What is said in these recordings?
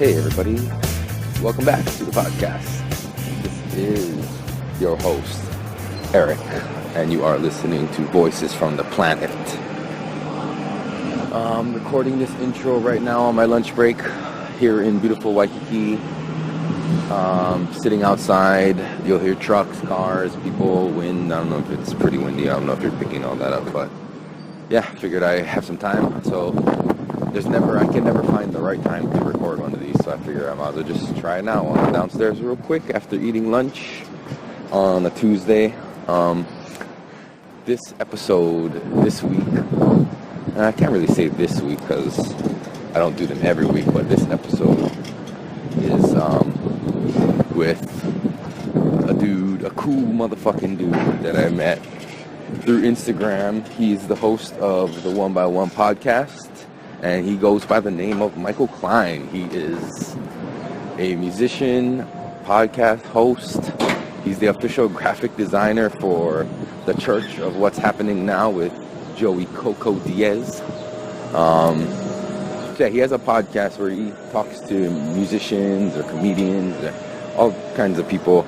Hey everybody, welcome back to the podcast. This is your host, Eric, and you are listening to Voices from the Planet. I'm recording this intro right now on my lunch break here in beautiful Waikiki. Sitting outside, you'll hear trucks, cars, people, wind. I don't know if it's pretty windy. I don't know if you're picking all that up, but yeah, figured I have some time, so I can never find the right time to record one of these, so I figure I might as well just try it now. I'm downstairs real quick after eating lunch on a Tuesday. This episode this week, and I can't really say this week because I don't do them every week, but this episode is with a cool motherfucking dude that I met through Instagram. He's the host of the One by One podcast, and he goes by the name of Michael Klein. He is a musician, podcast host. He's the official graphic designer for the Church of What's Happening Now with Joey Coco Diaz. He has a podcast where he talks to musicians or comedians, or all kinds of people.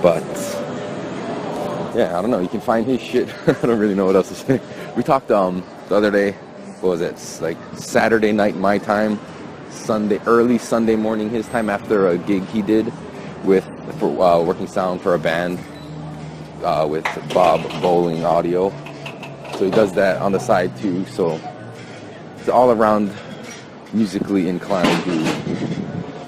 But yeah, I don't know. You can find his shit. I don't really know what else to say. We talked the other day. What was it? It's like Saturday night my time, early Sunday morning his time, after a gig he did for working sound for a band with Bob Bowling Audio. So he does that on the side too. So it's all around musically inclined dude.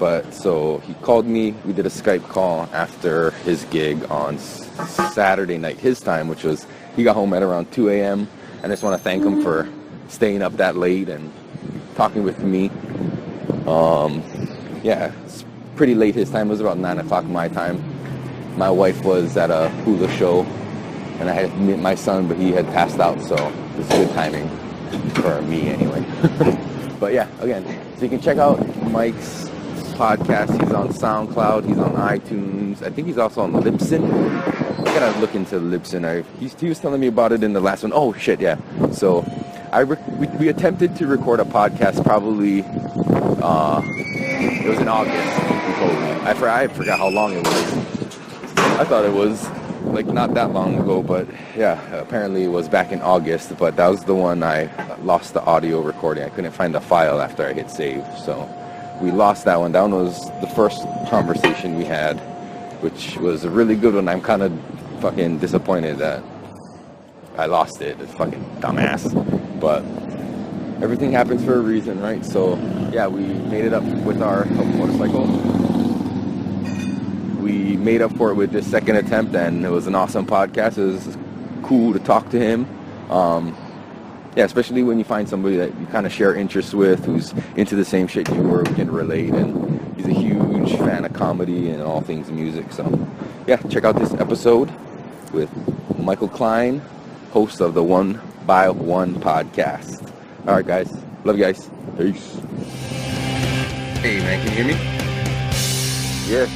But so he called me. We did a Skype call after his gig on Saturday night his time, which was, he got home at around 2 a.m. And I just want to thank him for staying up that late and talking with me. Yeah, it's pretty late his time. It was about 9 o'clock my time. My wife was at a hula show, and I had met my son, but he had passed out, so it was good timing for me anyway. But yeah, again, so you can check out Mike's podcast. He's on SoundCloud. He's on iTunes. I think he's also on Libsyn. I gotta look into Libsyn. He was telling me about it in the last one. Oh shit, yeah. So we attempted to record a podcast probably, it was in August, he told me. I forgot how long it was. I thought it was like not that long ago, but yeah, apparently it was back in August, but that was the one I lost the audio recording. I couldn't find the file after I hit save, so we lost that one. That one was the first conversation we had, which was a really good one. I'm kind of fucking disappointed that I lost it. It's fucking dumbass. But everything happens for a reason, right? So, yeah, we made it up with our motorcycle. We made up for it with this second attempt, and it was an awesome podcast. It was cool to talk to him. Yeah, especially when you find somebody that you kind of share interests with, who's into the same shit you were, can relate, and he's a huge fan of comedy and all things music. So, yeah, check out this episode with Michael Klein, host of the One by One podcast. All right, guys. Love you guys. Peace. Hey, man, can you hear me? Yeah.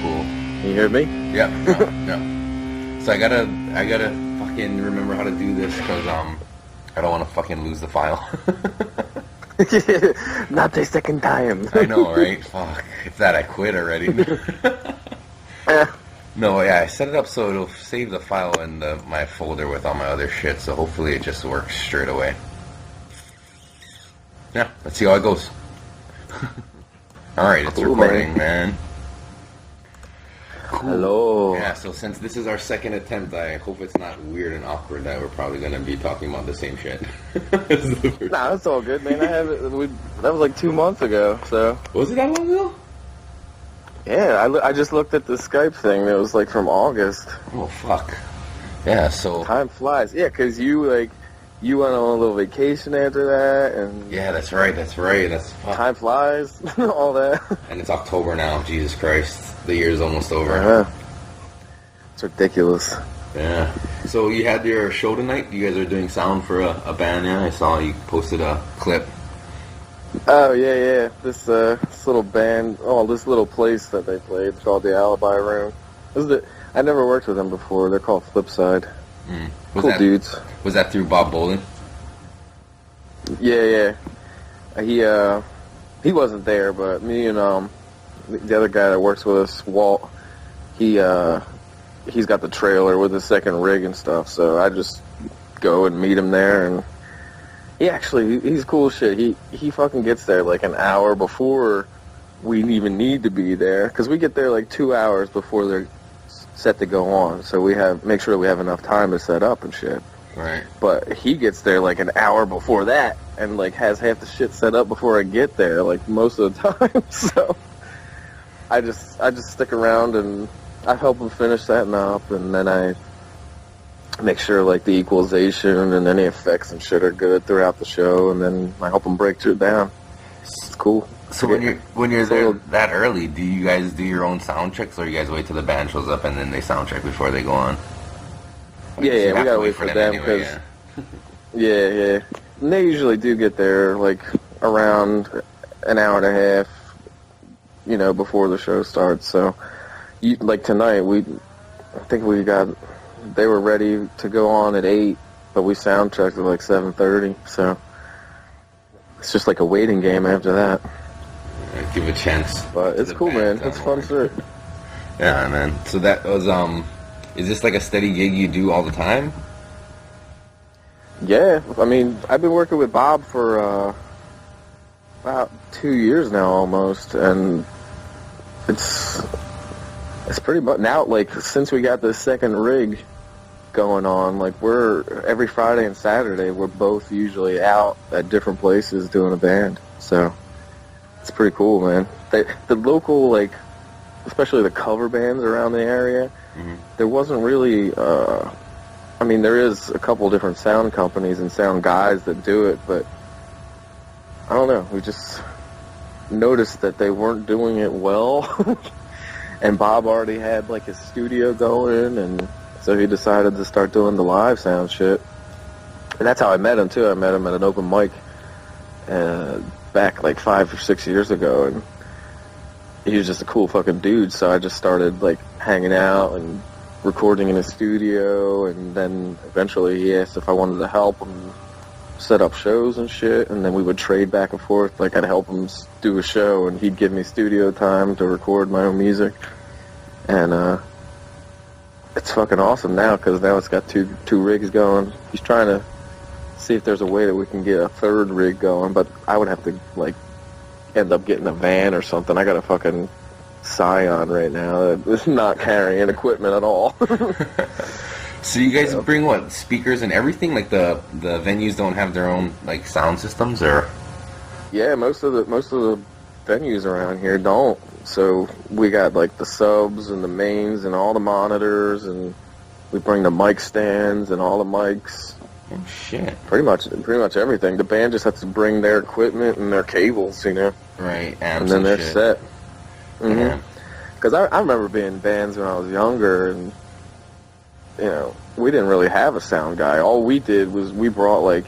Cool. Can you hear me? Yeah. No. So I gotta fucking remember how to do this, because I don't want to fucking lose the file. Not the second time. I know, right? Fuck. It's that I quit already. No, yeah, I set it up so it'll save the file in my folder with all my other shit, so hopefully it just works straight away. Yeah, let's see how it goes. Alright, it's cool, recording, man. Cool. Hello. Yeah, so since this is our second attempt, I hope it's not weird and awkward that we're probably going to be talking about the same shit. Nah, that's all good, man. That was like 2 months ago, so. Was it that long ago? Yeah, I just looked at the Skype thing. It was like from August. Oh, fuck. Yeah, so. Time flies. Yeah, because you went on a little vacation after that, and. Yeah, that's right. That's fuck. Time flies, all that. And it's October now. Jesus Christ. The year's almost over. Uh-huh. It's ridiculous. Yeah. So you had your show tonight? You guys are doing sound for a band, yeah? I saw you posted a clip. Oh, yeah. This little band, this little place that they played, it's called the Alibi Room. I never worked with them before. They're called Flipside. Cool dudes. Was that through Bob Bowling? Yeah. he wasn't there, but me and the other guy that works with us, Walt, he's got the trailer with his second rig and stuff. So I just go and meet him there, and he's cool as shit. He fucking gets there like an hour before we even need to be there, because we get there like 2 hours before they're set to go on. So we make sure we have enough time to set up and shit. Right. But he gets there like an hour before that, and like has half the shit set up before I get there, like most of the time. So I just stick around and I help him finish setting up, and then I make sure like the equalization and any effects and shit are good throughout the show, and then I help them break it down. It's cool. So when you're there that early, do you guys do your own sound checks, or you guys wait till the band shows up and then they sound check before they go on? Yeah, we gotta wait for them because yeah. And they usually do get there like around an hour and a half, before the show starts. So, like tonight, I think they were ready to go on at 8, but we sound checked at like 7:30. So it's just like a waiting game after that. Give a chance. But it's cool, man. It's fun shit. Yeah, man. So that was is this like a steady gig you do all the time? Yeah, I mean, I've been working with Bob for about 2 years now almost, and it's pretty much now, like, since we got the second rig going on, like, we're every Friday and Saturday we're both usually out at different places doing a band. So it's pretty cool, man. The local, like, especially the cover bands around the area, there wasn't really, I mean, there is a couple different sound companies and sound guys that do it, but I don't know, we just noticed that they weren't doing it well, and Bob already had, like, his studio going, and so he decided to start doing the live sound shit. And that's how I met him, too. I met him at an open mic back, like, 5 or 6 years ago, and he was just a cool fucking dude, so I just started, like, hanging out and recording in his studio, and then eventually he asked if I wanted to help him set up shows and shit, and then we would trade back and forth. Like, I'd help him do a show, and he'd give me studio time to record my own music. And it's fucking awesome now, because now it's got two rigs going. He's trying to see if there's a way that we can get a third rig going, but I would have to, like, end up getting a van or something. I got a fucking Scion right now that is not carrying equipment at all. So you guys bring what, speakers and everything? Like the venues don't have their own, like, sound systems, or? Yeah, most of the venues around here don't. So we got, like, the subs and the mains and all the monitors, and we bring the mic stands and all the mics. Oh shit! Pretty much everything. The band just has to bring their equipment and their cables, Right, and then they're shit. set. Yeah. Because I remember being in bands when I was younger, and we didn't really have a sound guy. All we did was we brought, like,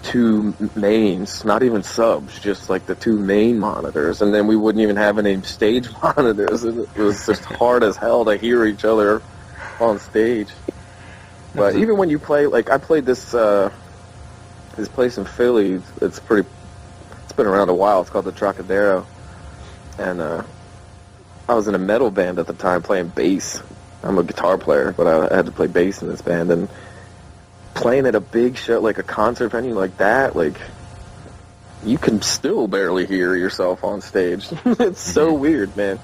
2 mains, not even subs, just like the 2 main monitors, and then we wouldn't even have any stage monitors. It was just hard as hell to hear each other on stage. But even when you play, like, I played this place in Philly. It's been around a while. It's called the Trocadero, and I was in a metal band at the time playing bass. I'm a guitar player, but I had to play bass in this band, and playing at a big show, like a concert venue like that, like, you can still barely hear yourself on stage. It's so weird, man.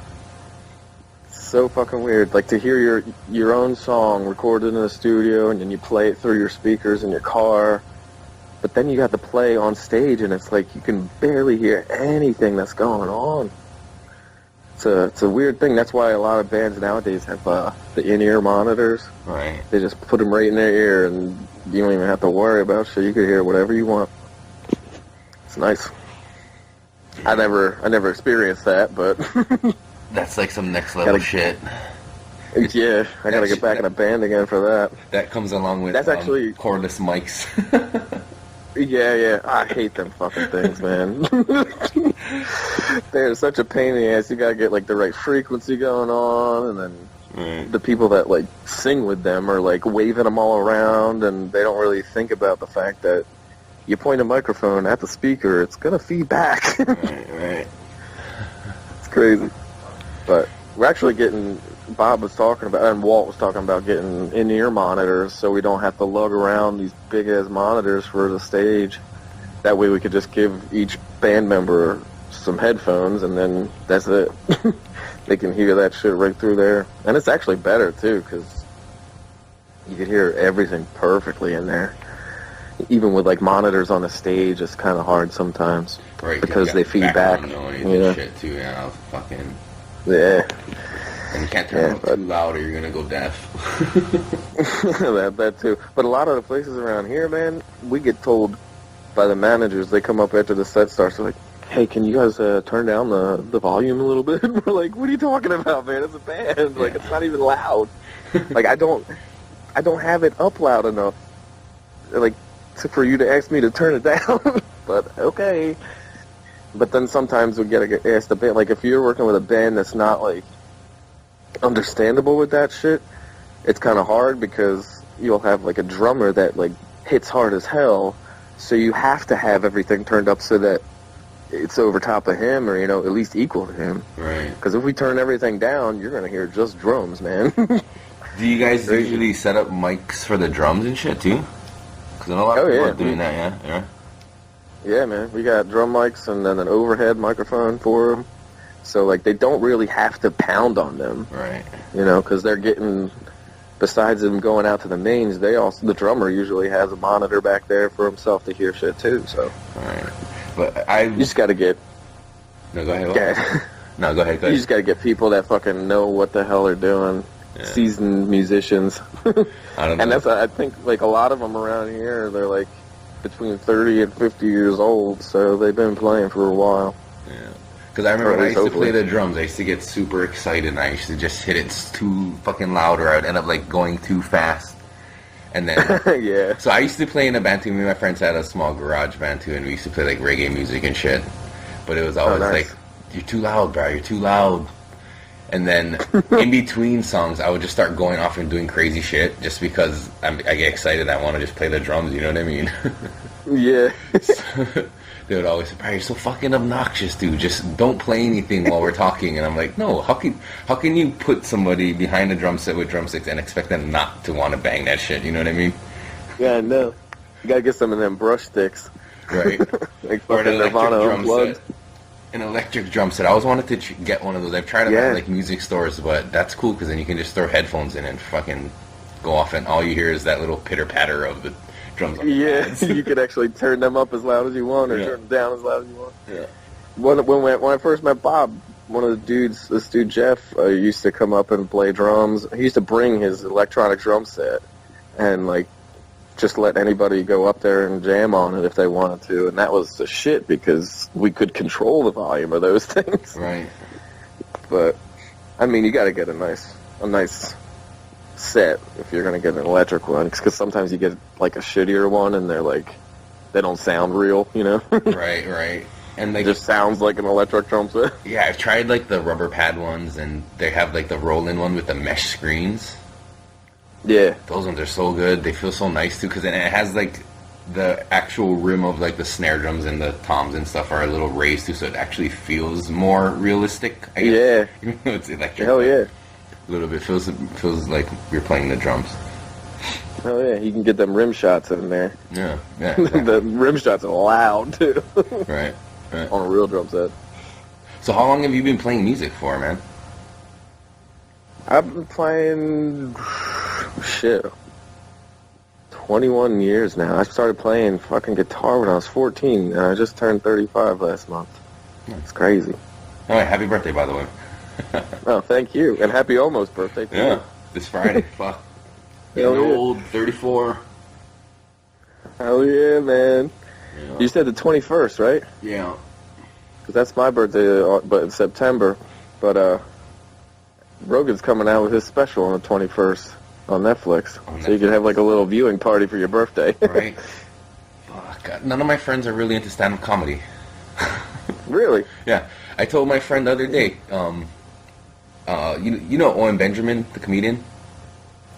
So fucking weird. Like, to hear your own song recorded in a studio, and then you play it through your speakers in your car, but then you got to play on stage, and it's like you can barely hear anything that's going on. It's a weird thing. That's why a lot of bands nowadays have the in-ear monitors. Right. They just put them right in their ear, and you don't even have to worry about shit. You can hear whatever you want. It's nice. I never experienced that, but that's like some next level shit. Yeah, I gotta get back in a band again for that. That comes along with that's actually cordless mics. Yeah, I hate them fucking things, man. They're such a pain in the ass. You gotta get, like, the right frequency going on, and then the people that, like, sing with them are, like, waving them all around, and they don't really think about the fact that you point a microphone at the speaker, it's gonna feed back. Right. It's crazy. But we're actually getting, Bob was talking about, and Walt was talking about getting in-ear monitors so we don't have to lug around these big-ass monitors for the stage. That way we could just give each band member some headphones, and then that's it. They can hear that shit right through there. And it's actually better, too, because you can hear everything perfectly in there. Even with, like, monitors on the stage, it's kind of hard sometimes. Right, because they feed back. Noise you know? and shit, too, yeah. Fucking... Yeah. And you can't turn it up too loud or you're going to go deaf. that, too. But a lot of the places around here, man, we get told by the managers, they come up after the set starts, they're like, hey, can you guys turn down the volume a little bit? We're like, what are you talking about, man? It's a band. Like, it's not even loud. Like, I don't have it up loud enough, like, for you to ask me to turn it down. But, okay. But then sometimes we get asked a band, like, if you're working with a band that's not, like, understandable with that shit, it's kind of hard because you'll have, like, a drummer that, like, hits hard as hell, so you have to have everything turned up so that it's over top of him or, you know, at least equal to him. Right. Because if we turn everything down, you're going to hear just drums, man. Do you guys usually set up mics for the drums and shit, too? Because I know a lot of people are doing that, yeah? Yeah, man. We got drum mics and then an overhead microphone for them. So, like, they don't really have to pound on them. Right. You know, because they're getting... Besides them going out to the mains, the drummer usually has a monitor back there for himself to hear shit too. So, right. But you just got to get. No, go ahead. No, go ahead. You just got to get people that fucking know what the hell they're doing. Yeah. Seasoned musicians. I don't know. And that's, I think, like a lot of them around here, they're like between 30 and 50 years old, so they've been playing for a while. Yeah. Because I remember when I used to play the drums, I used to get super excited, and I used to just hit it too fucking loud, or I'd end up, like, going too fast. And then... yeah. So I used to play in a band, too. Me and my friends had a small garage band, too, and we used to play, like, reggae music and shit. But it was always like, you're too loud, bro, you're too loud. And then, in between songs, I would just start going off and doing crazy shit, just because I get excited, I want to just play the drums, you know what I mean? Yeah. They would always say, "Bro, you're so fucking obnoxious, dude. Just don't play anything while we're talking." And I'm like, no, how can you put somebody behind a drum set with drumsticks and expect them not to want to bang that shit? You know what I mean? Yeah, I know. You gotta get some of them brush sticks. Right. Like or an electric drum Unplugged. set. An electric drum set. I always wanted to get one of those. I've tried them at like music stores, but that's cool because then you can just throw headphones in and fucking go off, and all you hear is that little pitter patter of the drums on the you could actually turn them up as loud as you want or turn them down as loud as you want. Yeah. When I first met Bob, one of the dudes, this dude Jeff, used to come up and play drums. He used to bring his electronic drum set and, like, just let anybody go up there and jam on it if they wanted to. And that was the shit because we could control the volume of those things. Right. But, I mean, you got to get a nice set if you're going to get an electric one, because sometimes you get like a shittier one and they don't sound real, you know? right. And like, it just sounds like an electric drum set. Yeah, I've tried like the rubber pad ones, and they have like the roll-in one with the mesh screens. Yeah. Those ones are so good. They feel so nice too, because it has like the actual rim of like the snare drums and the toms and stuff are a little raised too, so it actually feels more realistic, I guess. Yeah. Even though it's electric. Hell yeah. A little bit feels like you're playing the drums. Oh yeah, you can get them rim shots in there. Yeah. Exactly. The rim shots are loud too. Right. On a real drum set. So how long have you been playing music for, man? I've been playing 21 years now. I started playing fucking guitar when I was 14, and I just turned 35 last month. It's crazy. All right, happy birthday, by the way. Oh, thank you. And happy almost birthday to you. This Friday. Fuck. Hell yeah. Old, 34. Hell yeah, man. Yeah. You said the 21st, right? Yeah. Because that's my birthday, but in September. But Rogan's coming out with his special on the 21st on Netflix. So you can have like a little viewing party for your birthday. Right. Fuck. None of my friends are really into stand-up comedy. Really? Yeah. I told my friend the other day, you know Owen Benjamin, the comedian?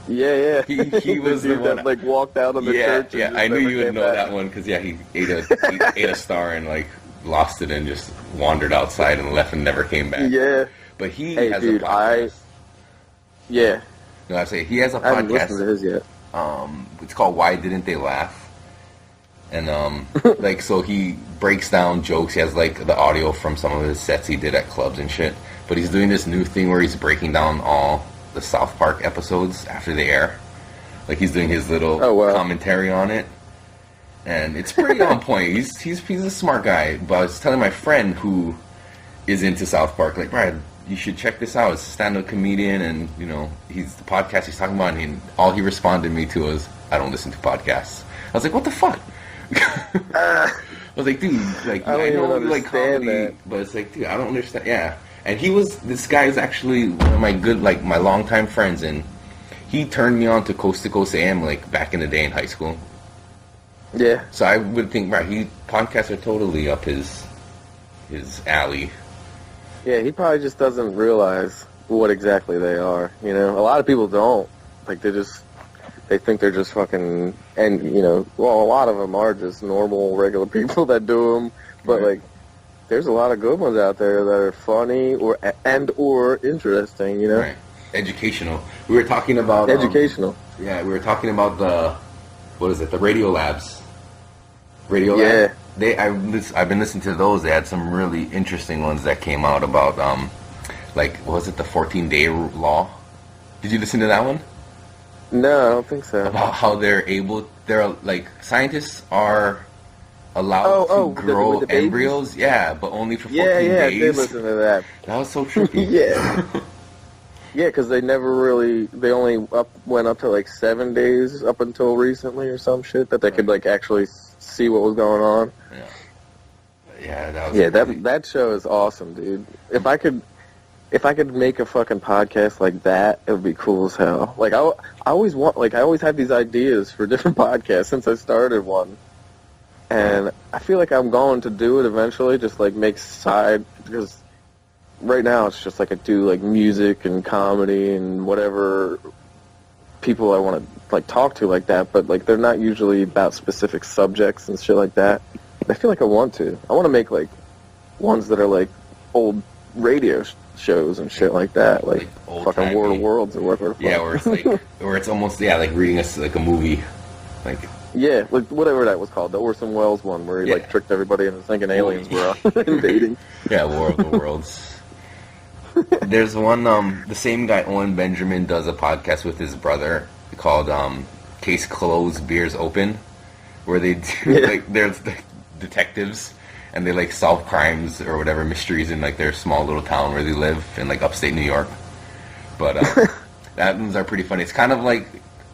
Yeah. He was the dude one that like walked out of the church. Yeah, And I knew never you would came know back. that one because he ate a star and like lost it and just wandered outside and left and never came back. Yeah. But he Hey, has dude, a podcast. Yeah. No, I say he has a I haven't listened to podcast. his yet. It's called Why Didn't They Laugh? And like so he breaks down jokes. He has like the audio from some of his sets he did at clubs and shit. But he's doing this new thing where he's breaking down all the South Park episodes after they air. Like he's doing his little commentary on it. And it's pretty on point. He's a smart guy. But I was telling my friend who is into South Park, like, Brad, you should check this out. It's a stand-up comedian, and you know, he's the podcast he's talking about. And all he responded me to was, "I don't listen to podcasts." I was like, "What the fuck?" I was like, "Dude, like, I know you like comedy, that. but it's like, dude, I don't understand." Yeah, and this guy is actually one of my longtime friends, and he turned me on to Coast AM like back in the day in high school. Yeah. So I would think, right, podcasts are totally up his alley. Yeah, he probably just doesn't realize what exactly they are. You know, a lot of people don't. Like they think they're just fucking, and you know, well, a lot of them are just normal, regular people that do them. But like, there's a lot of good ones out there that are funny or interesting. You know, right? Educational. We were talking about educational. Yeah, we were talking about the Radio Labs. Lab. I've been listening to those. They had some really interesting ones that came out about like, was it the 14-day law? Did you listen to that one? No, I don't think so. About how they're like, scientists are allowed to grow with the embryos, but only for 14 days. Yeah, I did listen to that. That was so tricky. Yeah, because they only went up to like 7 days up until recently or some shit that they could like actually see what was going on. Yeah, that was that show is awesome, dude. If I could make a fucking podcast like that, it would be cool as hell. Like I always have these ideas for different podcasts since I started one, and I feel like I'm going to do it eventually. Just like make side, because right now it's just like I do like music and comedy and whatever people I want to like talk to like that, but like they're not usually about specific subjects and shit like that. I feel like I want to make like ones that are like old radio shows and shit like that, like fucking World of Worlds or whatever. Yeah, where it's like, or it's almost like reading us like a movie, like like whatever that was called, the Orson Welles one where he like tricked everybody into thinking aliens were invading. Yeah, War of the Worlds. There's one, the same guy, Owen Benjamin, does a podcast with his brother called Case Closed, Beers Open, where they do, like, there's the detectives, and they, like, solve crimes or whatever, mysteries in, like, their small little town where they live in, like, upstate New York. But that ones are pretty funny. It's kind of like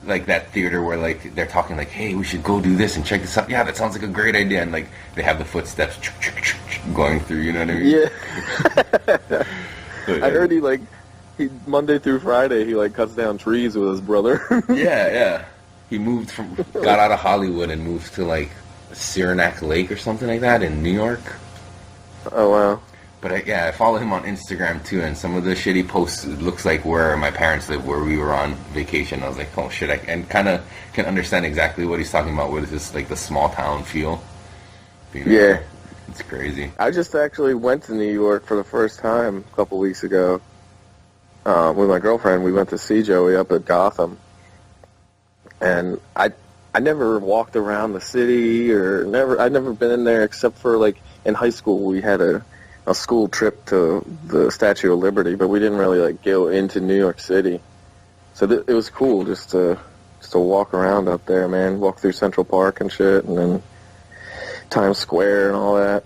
that theater where, like, they're talking, like, hey, we should go do this and check this out. Yeah, that sounds like a great idea. And, like, they have the footsteps going through, you know what I mean? Yeah. I heard he Monday through Friday he like cuts down trees with his brother. Yeah. He got out of Hollywood and moved to like Saranac Lake or something like that in New York. Oh wow. But I follow him on Instagram too, and some of the shit he posts, it looks like where my parents live, where we were on vacation. I was like, oh shit, and kind of can understand exactly what he's talking about with this like the small town feel. Yeah. It's crazy. I just actually went to New York for the first time a couple weeks ago with my girlfriend. We went to see Joey up at Gotham, and I never walked around the city I'd never been in there except for like in high school we had a school trip to the Statue of Liberty, but we didn't really like go into New York City. So it was cool just to walk around up there, man. Walk through Central Park and shit, and then Times Square and all that.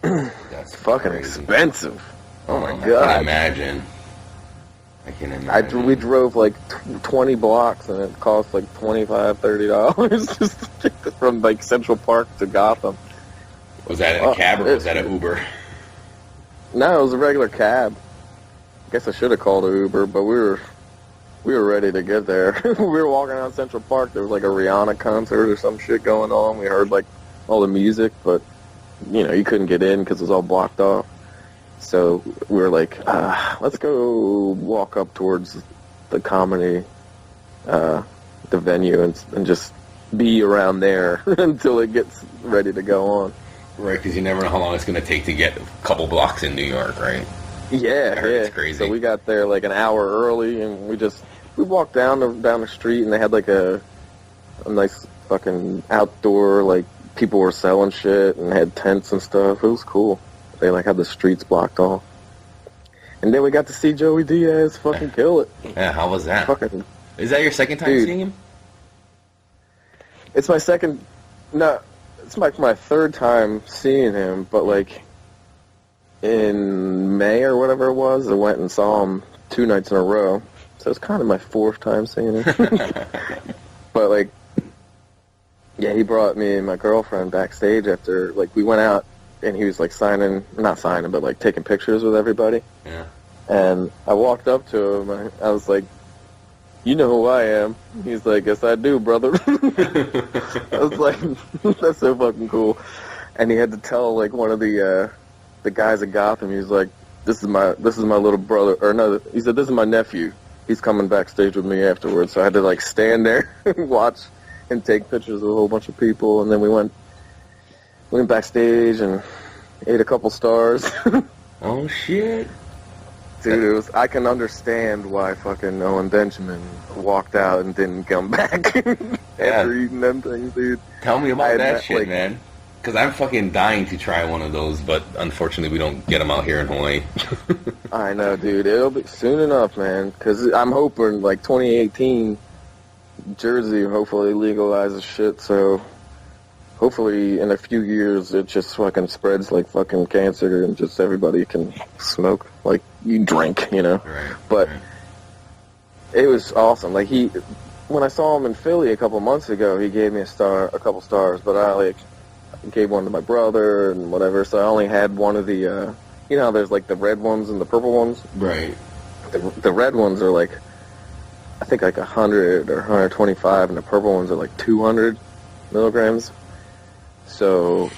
That's fucking crazy. Expensive. Oh my god! I can imagine. We drove like 20 blocks, and it cost like $25-$30 just to get from like Central Park to Gotham. Was that a cab or was that an Uber? No, it was a regular cab. I guess I should have called an Uber, but we were ready to get there. We were walking around Central Park. There was like a Rihanna concert or some shit going on. We heard like all the music, but you know, you couldn't get in because it was all blocked off. So we were like, let's go walk up towards the comedy the venue and just be around there until it gets ready to go on. Right, because you never know how long it's going to take to get a couple blocks in New York, right? Yeah, It's crazy. So we got there like an hour early, and we walked down the street, and they had like a nice fucking outdoor, like, people were selling shit and had tents and stuff. It was cool. They like had the streets blocked off. And then we got to see Joey Diaz fucking kill it. Yeah, how was that? Fucking, is that your second time seeing him? It's my second. No, it's like my third time seeing him. But like in May or whatever it was, I went and saw him 2 nights in a row. So it's kind of my 4th time seeing him. But like, yeah, he brought me and my girlfriend backstage after, like, we went out and he was like not signing, but like taking pictures with everybody. Yeah. And I walked up to him. I was like, "You know who I am?" He's like, "Yes, I do, brother." I was like, "That's so fucking cool." And he had to tell like one of the guys at Gotham. He was like, "This is my little brother," or no, he said, "This is my nephew. He's coming backstage with me afterwards." So I had to like stand there and watch and take pictures of a whole bunch of people. And then we went backstage and ate a couple stars. Oh shit. Dude, I can understand why fucking Owen Benjamin walked out and didn't come back after eating them things, dude. Tell me about that shit, like, man. Because I'm fucking dying to try one of those, but unfortunately we don't get them out here in Hawaii. I know, dude. It'll be soon enough, man. Because I'm hoping, like, 2018, Jersey hopefully legalizes shit, so hopefully in a few years it just fucking spreads like fucking cancer and just everybody can smoke like you drink, you know. Right, but it was awesome. Like when I saw him in Philly a couple months ago, he gave me a couple stars, but I like gave one to my brother and whatever. So I only had one of the, you know, how there's like the red ones and the purple ones. Right. The red ones are like, I think like 100 or 125, and the purple ones are like 200 milligrams. So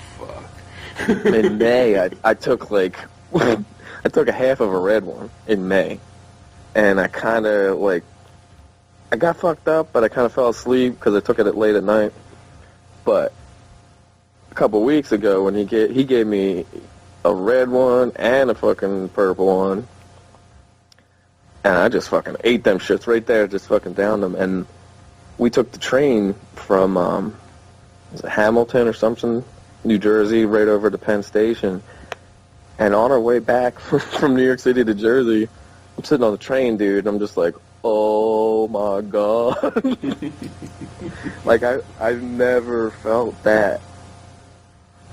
in May, I took like I took a half of a red one in May, and I kind of like I got fucked up, but I kind of fell asleep because I took it late at night. But a couple weeks ago, when he gave me a red one and a fucking purple one, and I just fucking ate them shits right there, just fucking downed them. And we took the train from was it Hamilton or something, New Jersey, right over to Penn Station. And on our way back from New York City to Jersey, I'm sitting on the train, dude, and I'm just like, oh my God. Like, I've never felt that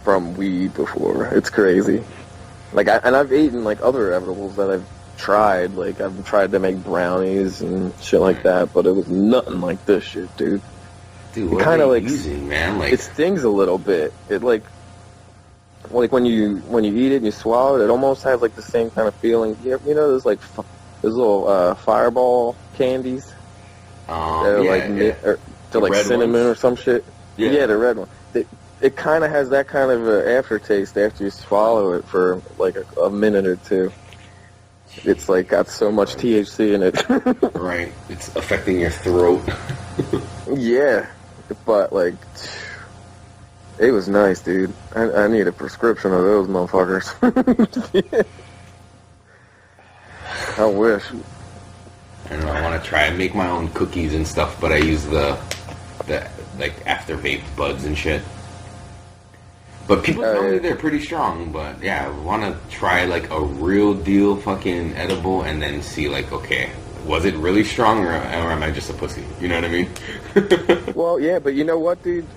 from weed before. It's crazy. Like, I've eaten, like, other edibles that I've tried. Like, I've tried to make brownies and shit like that, but it was nothing like this shit, dude. Dude, what are you using, man? Like, it stings a little bit. It like when you eat it and you swallow it, it almost has like the same kind of feeling. You know, there's like those little fireball candies. They're like cinnamon ones? Or some shit. Yeah, the red one. It kind of has that kind of aftertaste after you swallow it for like a minute or two. It's like got so much THC in it. Right. It's affecting your throat. Yeah. But, like, it was nice, dude. I need a prescription of those motherfuckers. Yeah. I wish. I don't know, I want to try and make my own cookies and stuff, but I use the like, after vape buds and shit. But people tell me they're pretty strong, but, yeah, I want to try, like, a real deal fucking edible and then see, like, okay, was it really strong or am I just a pussy? You know what I mean? Well, yeah, but you know what, dude?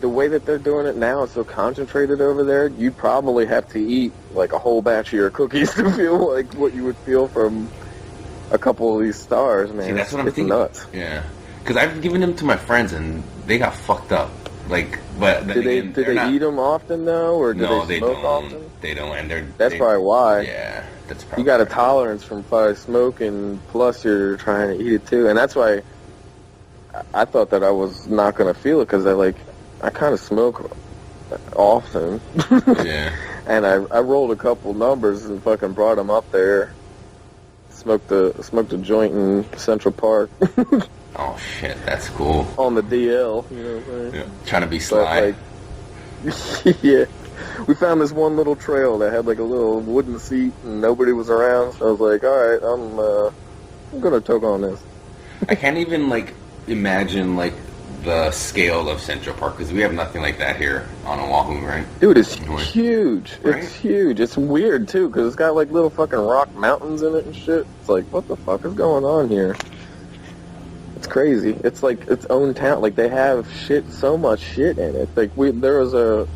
The way that they're doing it now is so concentrated over there, you probably have to eat like a whole batch of your cookies to feel like what you would feel from a couple of these stars, man. See, that's what I'm thinking. Nuts. Yeah. Because I've given them to my friends and they got fucked up. Like, but do they eat them often though, or do they smoke often? They don't, and that's probably why. Yeah, that's probably. You got a tolerance from probably smoking, plus you're trying to eat it too, and that's why I thought that I was not gonna feel it because I kind of smoke often. Yeah. And I rolled a couple numbers and fucking brought them up there. Smoked a joint in Central Park. Oh shit, that's cool. On the DL, you know what I'm saying? Yeah. Trying to be sly. But, like, yeah. We found this one little trail that had like a little wooden seat and nobody was around. So I was like, all right, I'm gonna toke on this. I can't even like imagine like the scale of Central Park because we have nothing like that here on Oahu, right? Dude, it's huge. Right? It's huge. It's weird too because it's got like little fucking rock mountains in it and shit. It's like, what the fuck is going on here? It's crazy. It's like its own town. Like they have so much shit in it. Like there was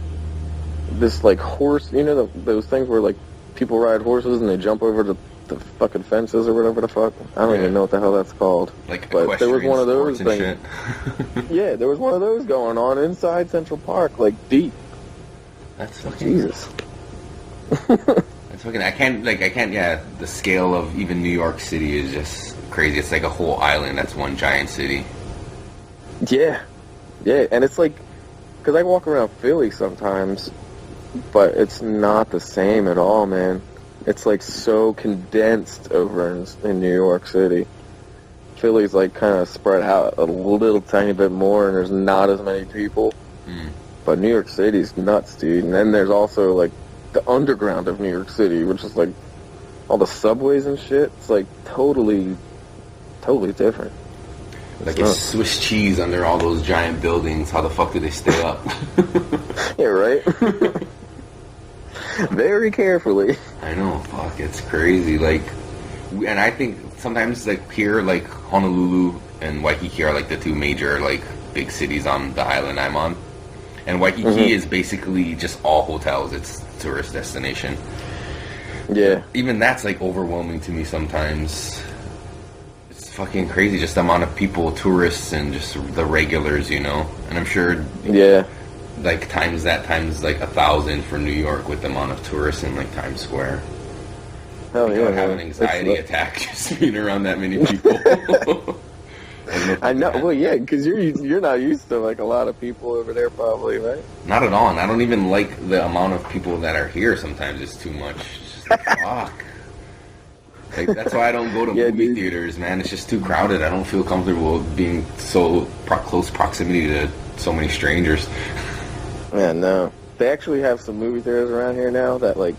this like horse, you know, those things where like people ride horses and they jump over the fucking fences or whatever the fuck. I don't even know what the hell that's called. Like, but there was one of those things. Shit. Yeah, there was one of those going on inside Central Park, like deep. That's fucking Jesus. That's fucking. I can't. Yeah, the scale of even New York City is just crazy. It's like a whole island. That's one giant city. Yeah, and it's like, because I walk around Philly sometimes, but it's not the same at all, man. It's like so condensed over in New York City. Philly's like kind of spread out a little tiny bit more, and there's not as many people. But New York City's nuts, dude. And then there's also like the underground of New York City, which is like all the subways and shit. It's like totally different. Like it's Swiss cheese under all those giant buildings. How the fuck do they stay up? Yeah, right? Very carefully. I know, fuck, it's crazy. Like, and I think sometimes like here, like Honolulu and Waikiki are like the two major like big cities on the island I'm on. And Waikiki is basically just all hotels. It's a tourist destination. Yeah. Even that's like overwhelming to me sometimes. It's fucking crazy, just the amount of people, tourists, and just the regulars, you know. And I'm sure. Yeah. Like times like 1,000 for New York with the amount of tourists in like Times Square. Hell yeah, I would have an anxiety attack just being around that many people. I know. Well, yeah, because you're not used to like a lot of people over there, probably, right? Not at all. And I don't even like the amount of people that are here. Sometimes it's too much. It's just like, fuck. Like that's why I don't go to movie theaters, man. It's just too crowded. I don't feel comfortable being so close proximity to so many strangers. Yeah, no. They actually have some movie theaters around here now that, like,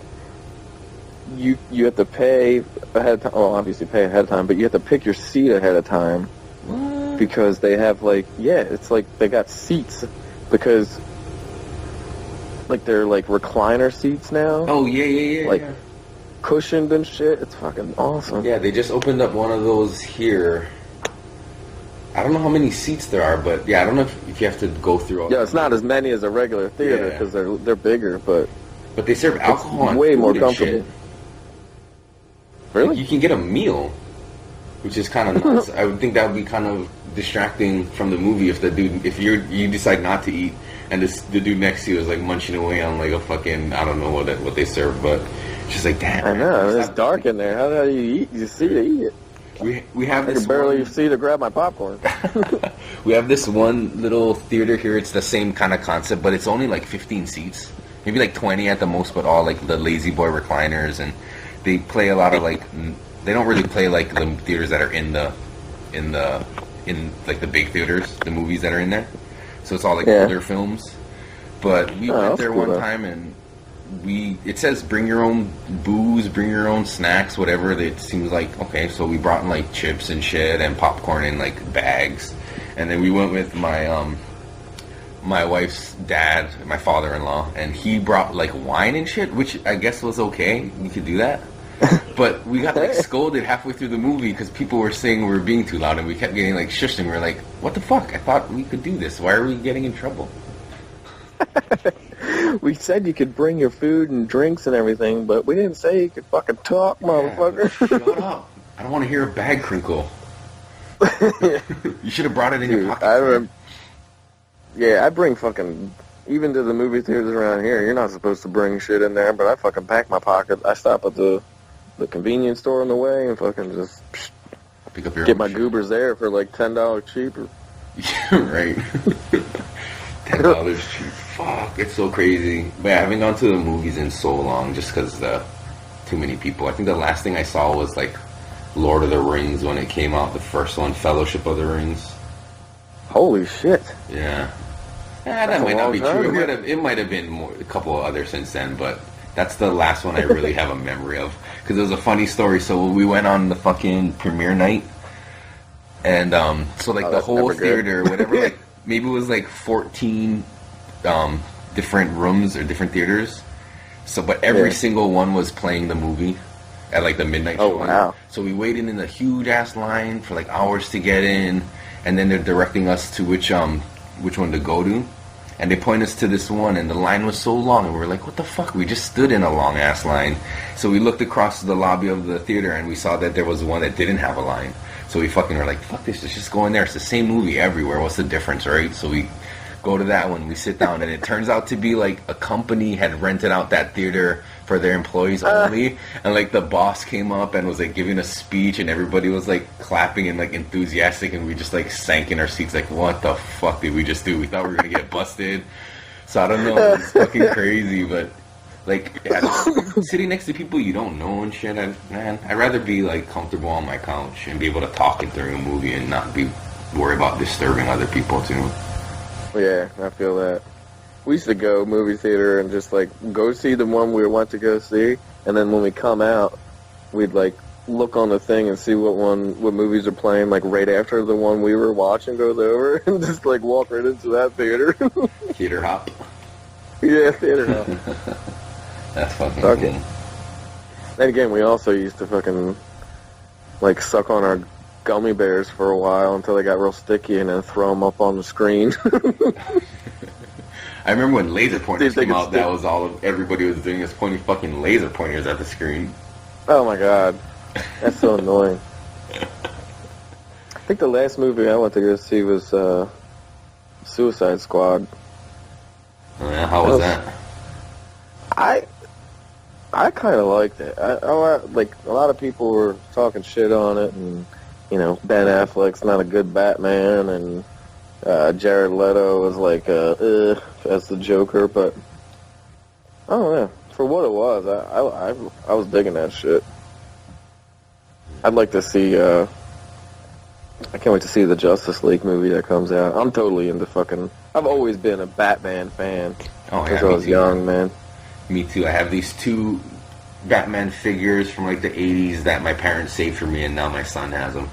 you have to pay ahead of time. Well, obviously pay ahead of time, but you have to pick your seat ahead of time. What? Because they have, like, yeah, it's like they got seats because, like, they're, like, recliner seats now. Oh, yeah. Like, cushioned and shit. It's fucking awesome. Yeah, they just opened up one of those here. I don't know how many seats there are, but yeah, I don't know if you have to go through all. Yeah, it's not as many as a regular theater because they're bigger, but they serve alcohol and way food more and comfortable. shit. Really? Like you can get a meal, which is kind of nuts. I would think that would be kind of distracting from the movie if you decide not to eat and the dude next to you is like munching away on like a fucking I don't know what they serve, but it's just like damn. I know it's dark in there. How do you eat? You see to eat it. We have this. I can barely see to grab my popcorn. We have this one little theater here. It's the same kind of concept, but it's only like 15 seats, maybe like 20 at the most. But all like the lazy boy recliners, and they play a lot of like. They don't really play like the theaters that are in like the big theaters, the movies that are in there. So it's all like older films. But we went there one time and. It says bring your own booze, bring your own snacks, whatever. It seems like okay, so we brought in like chips and shit and popcorn in like bags, and then we went with my my wife's dad, my father-in-law, and he brought like wine and shit, which I guess was okay. We could do that, but we got like scolded halfway through the movie because people were saying we were being too loud, and we kept getting like shushed, and we were like, "What the fuck? I thought we could do this. Why are we getting in trouble?" We said you could bring your food and drinks and everything, but we didn't say you could fucking talk, motherfucker. Shut up. I don't want to hear a bag crinkle. You should have brought it in your pocket. I bring fucking... Even to the movie theaters around here, you're not supposed to bring shit in there, but I fucking pack my pocket. I stop at the convenience store on the way and fucking just... Pick up your get my goobers there for like $10 cheaper. Yeah, right. $10 cheap. Fuck, it's so crazy. But I haven't gone to the movies in so long just because too many people. I think the last thing I saw was like Lord of the Rings when it came out, the first one, Fellowship of the Rings. Holy shit. Yeah. That might not be true. It might have been a couple of others since then, but that's the last one I really have a memory of. Because it was a funny story. So we went on the fucking premiere night, and so like the whole theater, whatever, like maybe it was like 14 different rooms or different theaters. So, but every single one was playing the movie at like the midnight show. Oh wow! So we waited in a huge ass line for like hours to get in, and then they're directing us to which one to go to. And they point us to this one, and the line was so long, and we were like, what the fuck? We just stood in a long-ass line. So we looked across the lobby of the theater, and we saw that there was one that didn't have a line. So we fucking were like, fuck this, let's just go in there. It's the same movie everywhere. What's the difference, right? So we go to that one, we sit down, and it turns out to be like a company had rented out that theater for their employees only, and like the boss came up and was like giving a speech, and everybody was like clapping and like enthusiastic, and we just like sank in our seats like, what the fuck did we just do? We thought we were gonna get busted. So I don't know, it's fucking crazy, but like sitting next to people you don't know and shit, I'd rather be like comfortable on my couch and be able to talk it during a movie and not be worried about disturbing other people too. Yeah, I feel that. We used to go movie theater and just like go see the one we want to go see, and then when we come out, we'd like look on the thing and see what movies are playing like right after the one we were watching goes over, and just like walk right into that theater. Theater hop. Yeah, theater hop. That's fucking cool. Then again, we also used to fucking like suck on our gummy bears for a while until they got real sticky, and then throw them up on the screen. I remember when laser pointers came out, that was everybody was doing is pointing fucking laser pointers at the screen. Oh my god. That's so annoying. I think the last movie I went to go see was Suicide Squad. Oh, yeah, how was that? I kind of liked it. Like a lot of people were talking shit on it, and you know, Ben Affleck's not a good Batman, and Jared Leto was like as the Joker, but I don't know. For what it was, I was digging that shit. I'd like to see. I can't wait to see the Justice League movie that comes out. I'm totally into fucking. I've always been a Batman fan since I was young, man. Me too. I have these 2 Batman figures from like the 80s that my parents saved for me, and now my son has them.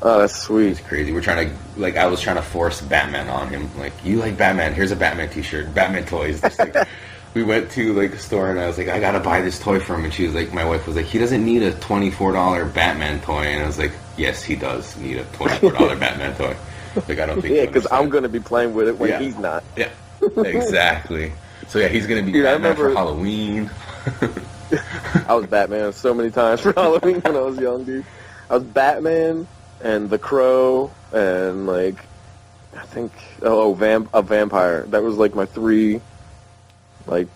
Oh, that's sweet. It's crazy. I was trying to force Batman on him. Like, you like Batman? Here's a Batman t-shirt. Batman toys. Just like, we went to like a store, and I was like, I gotta buy this toy for him. And she was like, my wife was like, he doesn't need a $24 Batman toy. And I was like, yes, he does need a $24 Batman toy. Like, I don't think. Yeah, because I'm gonna be playing with it when he's not. Yeah, exactly. So yeah, he's gonna be Batman for Halloween. I was Batman so many times for Halloween when I was young, dude. I was Batman and the Crow and like I think a vampire. That was like my 3 like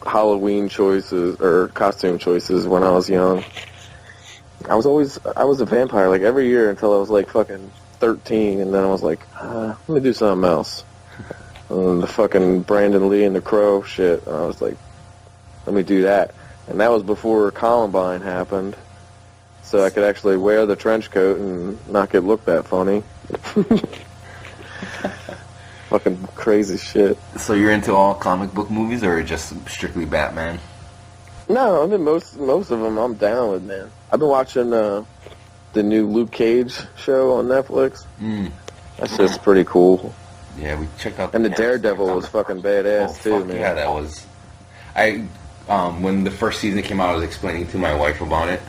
Halloween choices or costume choices when I was young. I was a vampire like every year until I was like fucking 13, and then I was like, let me do something else. And the fucking Brandon Lee and the Crow shit, and I was like, let me do that. And that was before Columbine happened, so I could actually wear the trench coat and not get looked that funny. Fucking crazy shit. So you're into all comic book movies, or just strictly Batman? No, I mean most of them I'm down with, man. I've been watching the new Luke Cage show on Netflix. That's just pretty cool. Yeah, we checked out. And the Daredevil was fucking badass too, man. Yeah, that was. When the first season came out, I was explaining to my wife about it.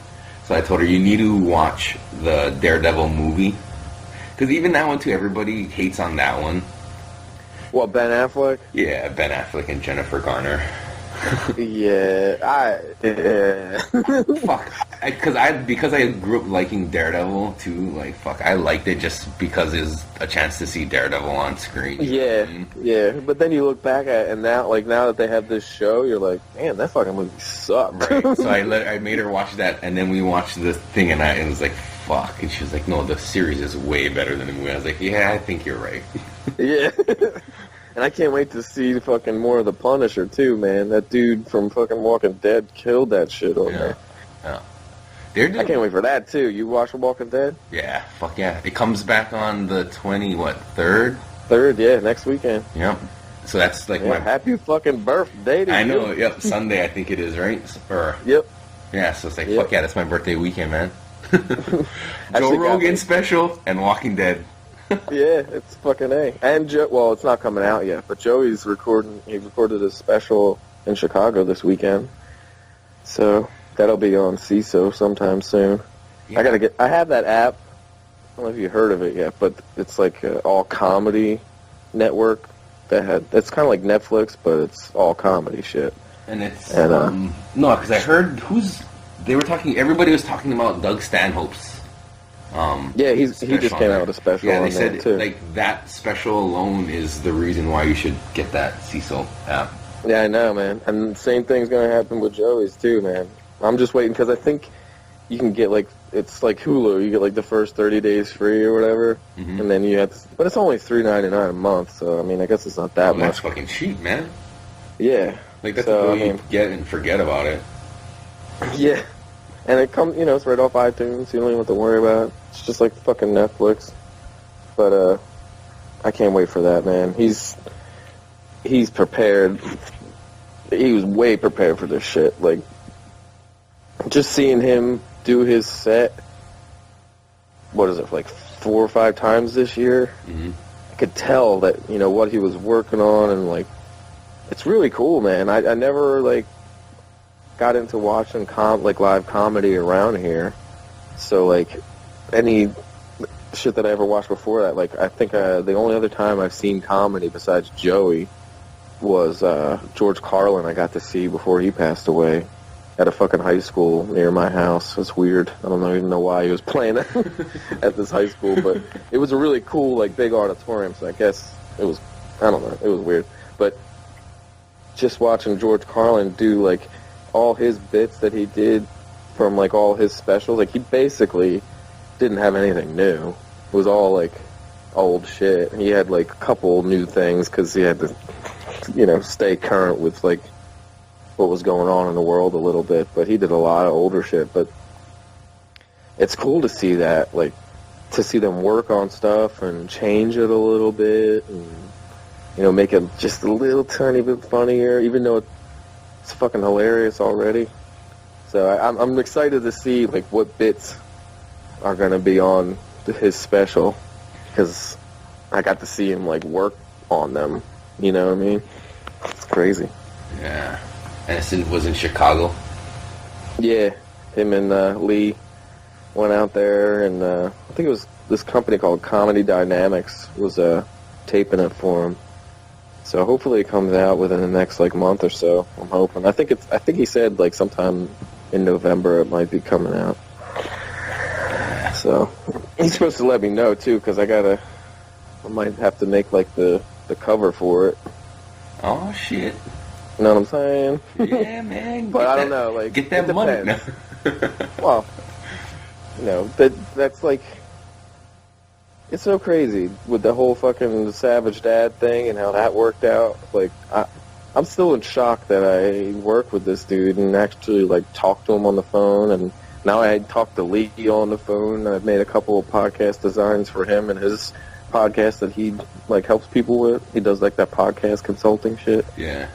So I told her, you need to watch the Daredevil movie. Because even that one, too, everybody hates on that one. What, Ben Affleck? Yeah, Ben Affleck and Jennifer Garner. Yeah. Fuck. Because I grew up liking Daredevil, too. Like, fuck, I liked it just because it's a chance to see Daredevil on screen. Yeah, yeah. But then you look back at it, and now that they have this show, you're like, man, that fucking movie sucked. Right. So I made her watch that, and then we watched the thing, and it was like, fuck. And she was like, no, the series is way better than the movie. I was like, yeah, I think you're right. Yeah. And I can't wait to see fucking more of the Punisher, too, man. That dude from fucking Walking Dead killed that shit on there. Yeah. They're doing... I can't wait for that, too. You watch Walking Dead? Yeah, fuck yeah. It comes back on the 3rd? 3rd, yeah, next weekend. Yep. So that's like my... Happy fucking birthday to you. I know, yep. Sunday, I think it is, right? Or... Yep. Yeah, so it's like, fuck yeah, that's my birthday weekend, man. Joe Rogan special and Walking Dead. Yeah, it's fucking A. And well, it's not coming out yet, but Joey's recording. He recorded a special in Chicago this weekend, so that'll be on CISO sometime soon. Yeah. I have that app. I don't know if you heard of it yet, but it's like an all comedy network it's kind of like Netflix, but it's all comedy shit. And it's no, because I heard everybody was talking about Doug Stanhope's. Yeah, he just came out with a special. Yeah, they said too. Like that special alone is the reason why you should get that Cecil app. Yeah, I know, man. And the same thing's gonna happen with Joey's too, man. I'm just waiting because I think you can get it's like Hulu. You get like the first 30 days free or whatever, and then you have to. But it's only $3.99 a month, so I mean, I guess it's not that much. That's fucking cheap, man. Yeah. Like that's you get and forget about it. Yeah. And it comes, it's right off iTunes. You don't even have to worry about it. It's just like fucking Netflix. But I can't wait for that, man. He's prepared. He was way prepared for this shit. Like, just seeing him do his set, what is it, like 4 or 5 times this year? Mm-hmm. I could tell that, what he was working on, and, like, it's really cool, man. I never, like, got into watching live comedy around here, so like any shit that I ever watched before that, like I think the only other time I've seen comedy besides Joey was George Carlin. I got to see before he passed away at a fucking high school near my house. It's weird. I don't even know why he was playing at this high school, but it was a really cool, like, big auditorium. So I guess it was, I don't know, it was weird. But just watching George Carlin do like all his bits that he did from, like, all his specials, like, he basically didn't have anything new. It was all, like, old shit. He had, like, a couple new things because he had to, stay current with, like, what was going on in the world a little bit. But he did a lot of older shit. But it's cool to see that, like, to see them work on stuff and change it a little bit and, make it just a little tiny bit funnier, even though it's fucking hilarious already. So I'm excited to see, like, what bits are going to be on his special, because I got to see him, like, work on them. You know what I mean? It's crazy. Yeah. And it was in Chicago? Yeah. Him and Lee went out there, and I think it was this company called Comedy Dynamics was taping it for him. So hopefully it comes out within the next, like, month or so. I'm hoping. I think he said, like, sometime in November it might be coming out. So he's supposed to let me know too, because I might have to make, like, the cover for it. Oh shit! You know what I'm saying? Yeah, man. But I don't know, like, get that money. Well, that's like. It's so crazy with the whole fucking Savage Dad thing and how that worked out. Like, I'm still in shock that I worked with this dude and actually, like, talked to him on the phone. And now I talked to Lee on the phone. I've made a couple of podcast designs for him and his podcast that he, like, helps people with. He does, like, that podcast consulting shit. Yeah.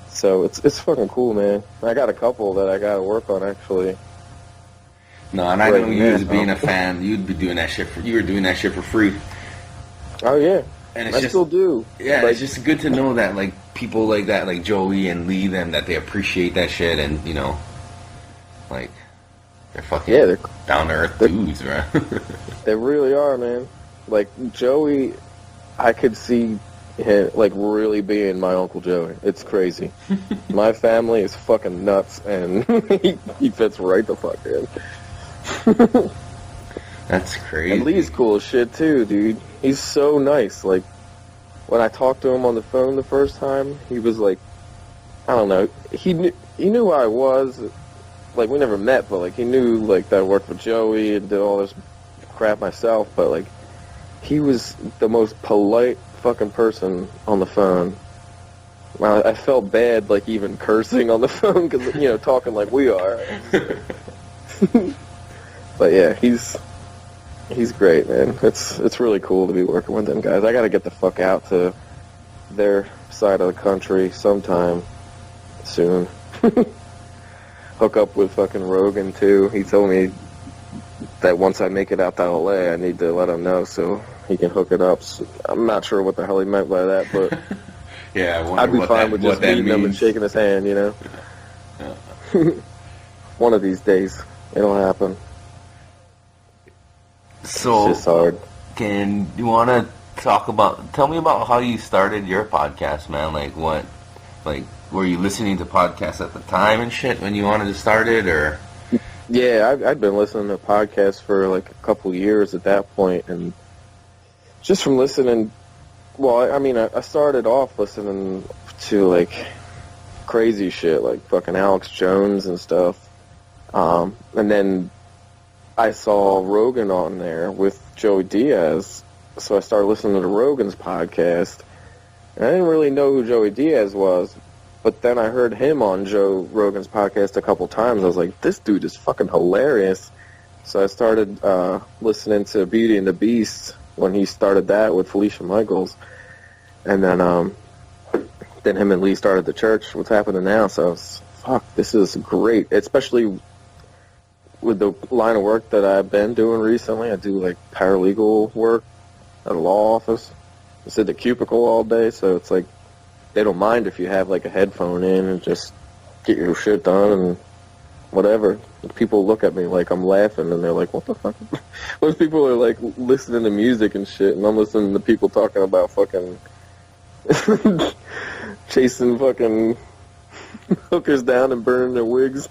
So it's fucking cool, man. I got a couple that I got to work on, actually. No, and I know you as being a fan, you'd be doing that shit you were doing that shit for free. Oh yeah, and I still do. Yeah, like, it's just good to know that, like, people like that, like Joey and Lee, them, that they appreciate that shit, and like, they're fucking they're down to earth dudes, right? They really are, man. Like, Joey, I could see him, like, really being my Uncle Joey. It's crazy. My family is fucking nuts, and he fits right the fuck in. That's crazy. And Lee's cool as shit too, dude. He's so nice. Like, when I talked to him on the phone the first time, he was like, I don't know, he knew who I was. Like, we never met, but, like, he knew, like, that I worked with Joey and did all this crap myself, but, like, he was the most polite fucking person on the phone. I felt bad, like, even cursing on the phone, because, talking like we are. But yeah, he's great, man. It's really cool to be working with them guys. I got to get the fuck out to their side of the country sometime soon. Hook up with fucking Rogan too. He told me that once I make it out to LA, I need to let him know so he can hook it up. So I'm not sure what the hell he meant by that, but yeah, I'd be fine with just meeting him and shaking his hand, you know. Yeah. One of these days, it'll happen. So, it's just hard. Can you want to tell me about how you started your podcast, man? Were you listening to podcasts at the time and shit when you wanted to start it, or? Yeah, I'd been listening to podcasts for like a couple years at that point, and just from listening, well, I mean, I started off listening to like crazy shit, like fucking Alex Jones and stuff, and then I saw Rogan on there with Joey Diaz, so I started listening to Rogan's podcast, and I didn't really know who Joey Diaz was. But then I heard him on Joe Rogan's podcast a couple times. I was like, this dude is fucking hilarious. So I started listening to Beauty and the Beast when he started that with Felicia Michaels. And then him and Lee started the church, What's Happening Now. So I was, fuck, this is great. Especially with the line of work that I've been doing recently. I do like paralegal work at a law office. I sit at the cubicle all day, so it's like, they don't mind if you have like a headphone in and just get your shit done and whatever. People look at me like I'm laughing and they're like, what the fuck? Most people are like listening to music and shit, and I'm listening to people talking about fucking chasing fucking hookers down and burning their wigs.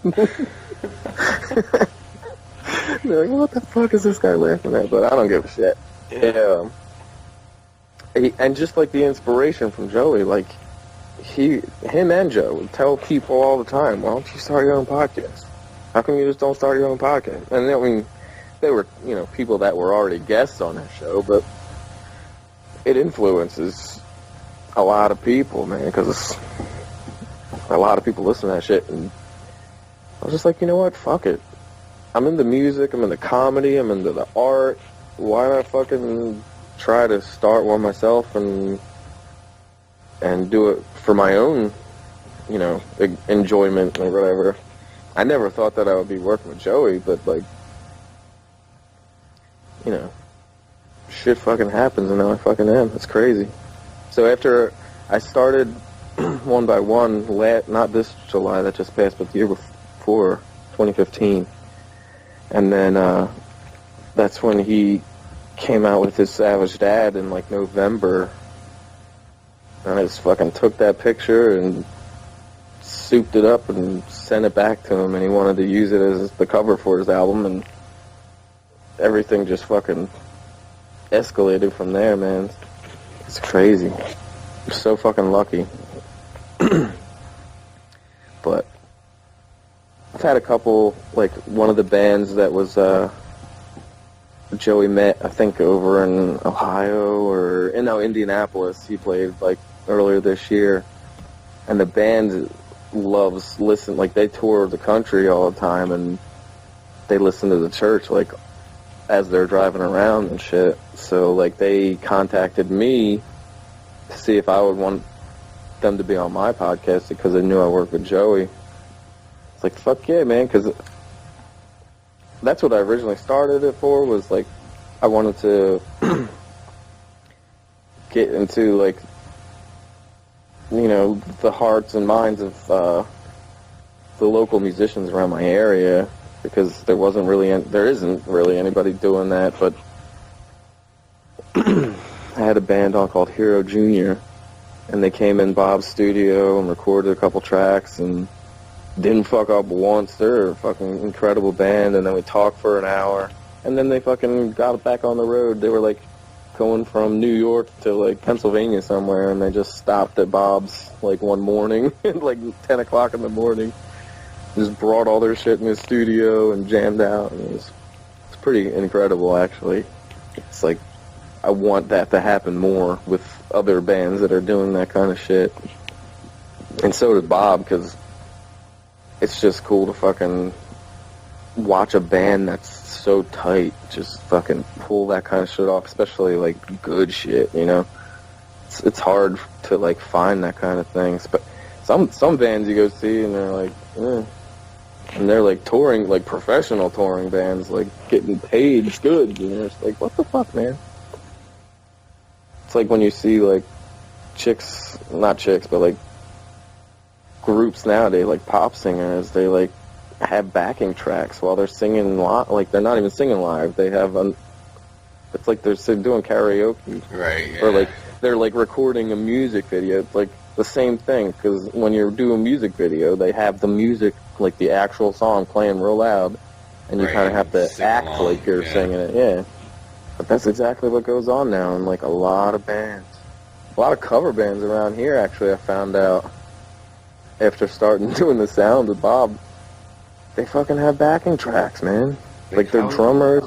They're like, what the fuck is this guy laughing at? But I don't give a shit. Yeah. And just like the inspiration from Joey, like, him and Joe would tell people all the time, why don't you start your own podcast? How come you just don't start your own podcast? And I mean, they were, people that were already guests on that show, but it influences a lot of people, man, because a lot of people listen to that shit, and I was just like, you know what, fuck it. I'm into music, I'm into comedy, I'm into the art, why not fucking try to start one myself and do it for my own, enjoyment or whatever. I never thought that I would be working with Joey, but like, shit fucking happens and now I fucking am. It's crazy. So after I started One by One, not this July that just passed, but the year before, 2015, and then that's when he came out with his Savage Dad in like November, and I just fucking took that picture and souped it up and sent it back to him, and he wanted to use it as the cover for his album, and everything just fucking escalated from there, man. It's crazy. I'm so fucking lucky. But I've had a couple, like one of the bands that was Joey met, I think, over in Ohio or Indianapolis. He played like earlier this year, and the band they tour the country all the time, and they listen to the church like as they're driving around and shit. So like they contacted me to see if I would want them to be on my podcast because they knew I worked with Joey. It's like, fuck yeah, man, because that's what I originally started it for, was like I wanted to get into like the hearts and minds of the local musicians around my area, because there isn't really anybody doing that. But I had a band on called Hero Jr., and they came in Bob's studio and recorded a couple tracks and didn't fuck up once. They're a fucking incredible band. And then we talked for an hour, and then they fucking got back on the road. They were like going from New York to like Pennsylvania somewhere, and they just stopped at Bob's like one morning at like 10 o'clock in the morning. Just brought all their shit in his studio and jammed out, and it's pretty incredible, actually. It's like, I want that to happen more with other bands that are doing that kind of shit. And so did Bob, because it's just cool to fucking watch a band that's so tight just fucking pull that kind of shit off, especially like good shit, you know. It's hard to like find that kind of things, but some bands you go see and they're like, and they're like touring, like professional touring bands, like getting paid good, you know. It's like, what the fuck, man? It's like when you see like not chicks, but like groups nowadays, like pop singers, they like have backing tracks while they're singing live. Like they're not even singing live. They have it's like they're doing karaoke, right? Yeah. Or like they're like recording a music video. It's like the same thing, because when you're doing a music video, they have the music, like the actual song, playing real loud, and you kind of have to act along, like you're singing it. Yeah, but that's exactly what goes on now in like a lot of bands, a lot of cover bands around here. Actually, I found out after starting doing the sound with Bob, they fucking have backing tracks, man. Like their drummers.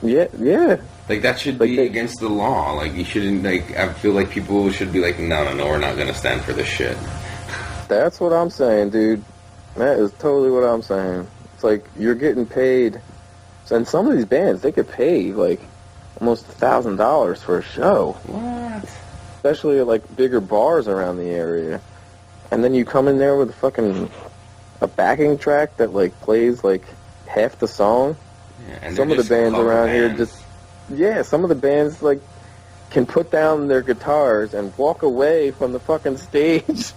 Yeah. Like, that should be against the law. Like, you shouldn't, like, I feel like people should be like, no, we're not going to stand for this shit. That's what I'm saying, dude. That is totally what I'm saying. It's like, you're getting paid. And some of these bands, they could pay, like, almost $1,000 for a show. What? Especially at, like, bigger bars around the area. And then you come in there with a backing track that, like, plays, like, half the song. Yeah, and some of the bands around here just... Yeah, some of the bands, like, can put down their guitars and walk away from the fucking stage,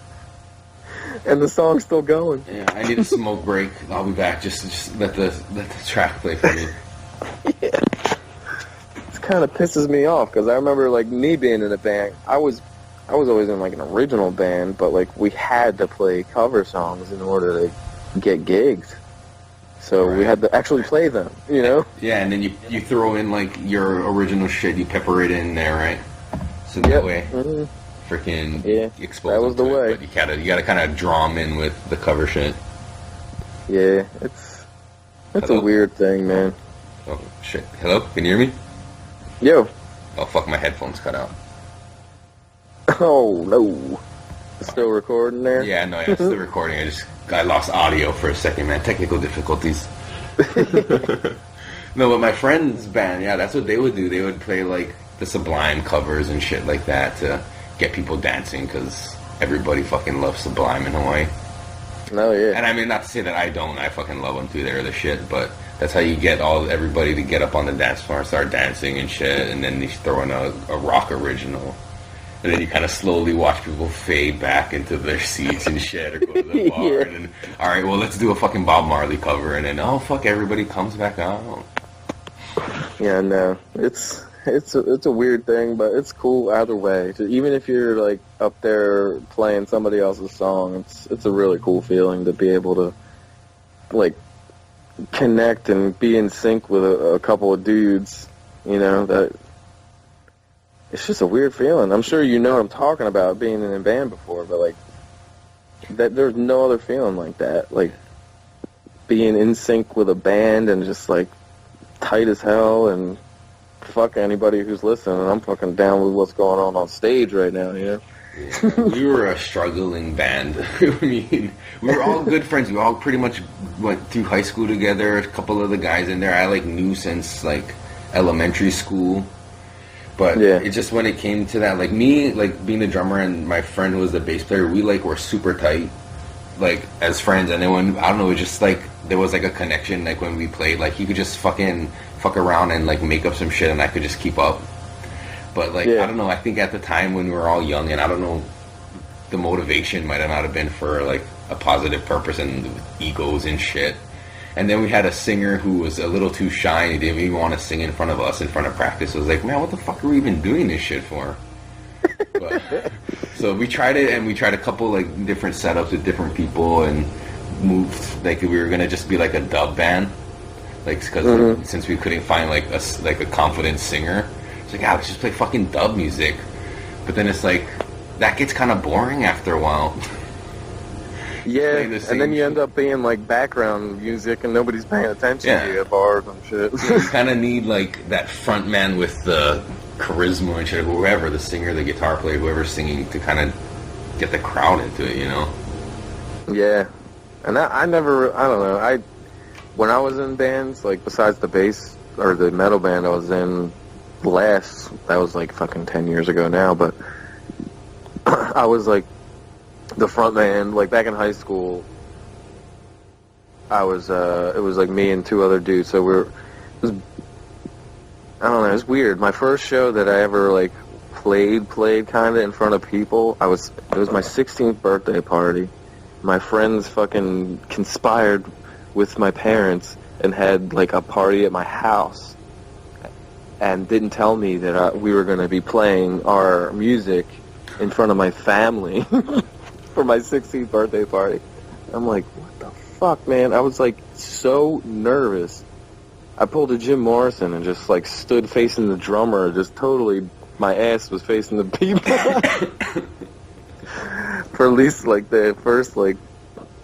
and the song's still going. Yeah, I need a smoke break. I'll be back. Just let the track play for me. Yeah. It kind of pisses me off, because I remember, like, me being in a band. I was always in, like, an original band, but, like, we had to play cover songs in order to get gigs. So we had to actually play them, you know? Yeah, and then you throw in, like, your original shit, you pepper it in there, right? So that way, freaking expose that was the way. But you gotta kind of draw them in with the cover shit. Yeah, it's a weird thing, man. Oh, shit. Hello? Can you hear me? Yo. Oh, fuck, my headphones cut out. Oh, no. Still recording there? Yeah, no, it's still recording. I lost audio for a second, man. Technical difficulties. No, but my friend's band, yeah, that's what they would do. They would play, like, the Sublime covers and shit like that to get people dancing, because everybody fucking loves Sublime in Hawaii. No, yeah. And I mean, not to say that I don't. I fucking love them too. They're the shit. But that's how you get everybody to get up on the dance floor and start dancing and shit. And then you throw in a rock original. And then you kind of slowly watch people fade back into their seats and shit, or go to the bar. And then, all right, well, let's do a fucking Bob Marley cover. And then, oh, fuck, everybody comes back out. Yeah, no. It's a weird thing, but it's cool either way. Even if you're, like, up there playing somebody else's song, it's a really cool feeling to be able to, like, connect and be in sync with a couple of dudes, you know, that... It's just a weird feeling. I'm sure you know what I'm talking about, being in a band before, but, like, there's no other feeling like that. Like, being in sync with a band and just, like, tight as hell, and fuck anybody who's listening. I'm fucking down with what's going on stage right now, you know? Yeah, we were a struggling band. I mean, we were all good friends. We all pretty much went through high school together. A couple of the guys in there I, like, knew since, like, elementary school. But it just, when it came to that, like, me, like, being the drummer and my friend who was the bass player, we, like, were super tight, like, as friends. And then when, I don't know, it just, like, there was, like, a connection, like, when we played. Like, he could just fuck around and, like, make up some shit, and I could just keep up. But, like, I don't know, I think at the time when we were all young, and I don't know, the motivation might not have been for, like, a positive purpose and egos and shit. And then we had a singer who was a little too shy, and he didn't even want to sing in front of us, in front of practice. I was like, man, what the fuck are we even doing this shit for? But, so we tried it, and we tried a couple, like, different setups with different people, and moved, like, we were going to just be, like, a dub band. Like, because since we couldn't find, like, a confident singer, it's like, let's just play fucking dub music. But then it's like, that gets kind of boring after a while. Yeah, and then you end up being, like, background music, and nobody's paying attention to you at bars and shit. So you kind of need, like, that front man with the charisma and shit, whoever, the singer, the guitar player, whoever's singing, to kind of get the crowd into it, you know? Yeah. And I don't know, when I was in bands, like, besides the bass, or the metal band I was in last, that was, like, fucking 10 years ago now, but I was, like, the front man, like, back in high school, I was, it was, like, me and two other dudes, so I don't know, it was weird. My first show that I ever, like, played kind of in front of people, it was my 16th birthday party. My friends fucking conspired with my parents and had, like, a party at my house and didn't tell me that we were going to be playing our music in front of my family for my 16th birthday party. I'm like, what the fuck, man? I was, like, so nervous. I pulled a Jim Morrison and just, like, stood facing the drummer, just totally, my ass was facing the people. For at least, like, the first, like,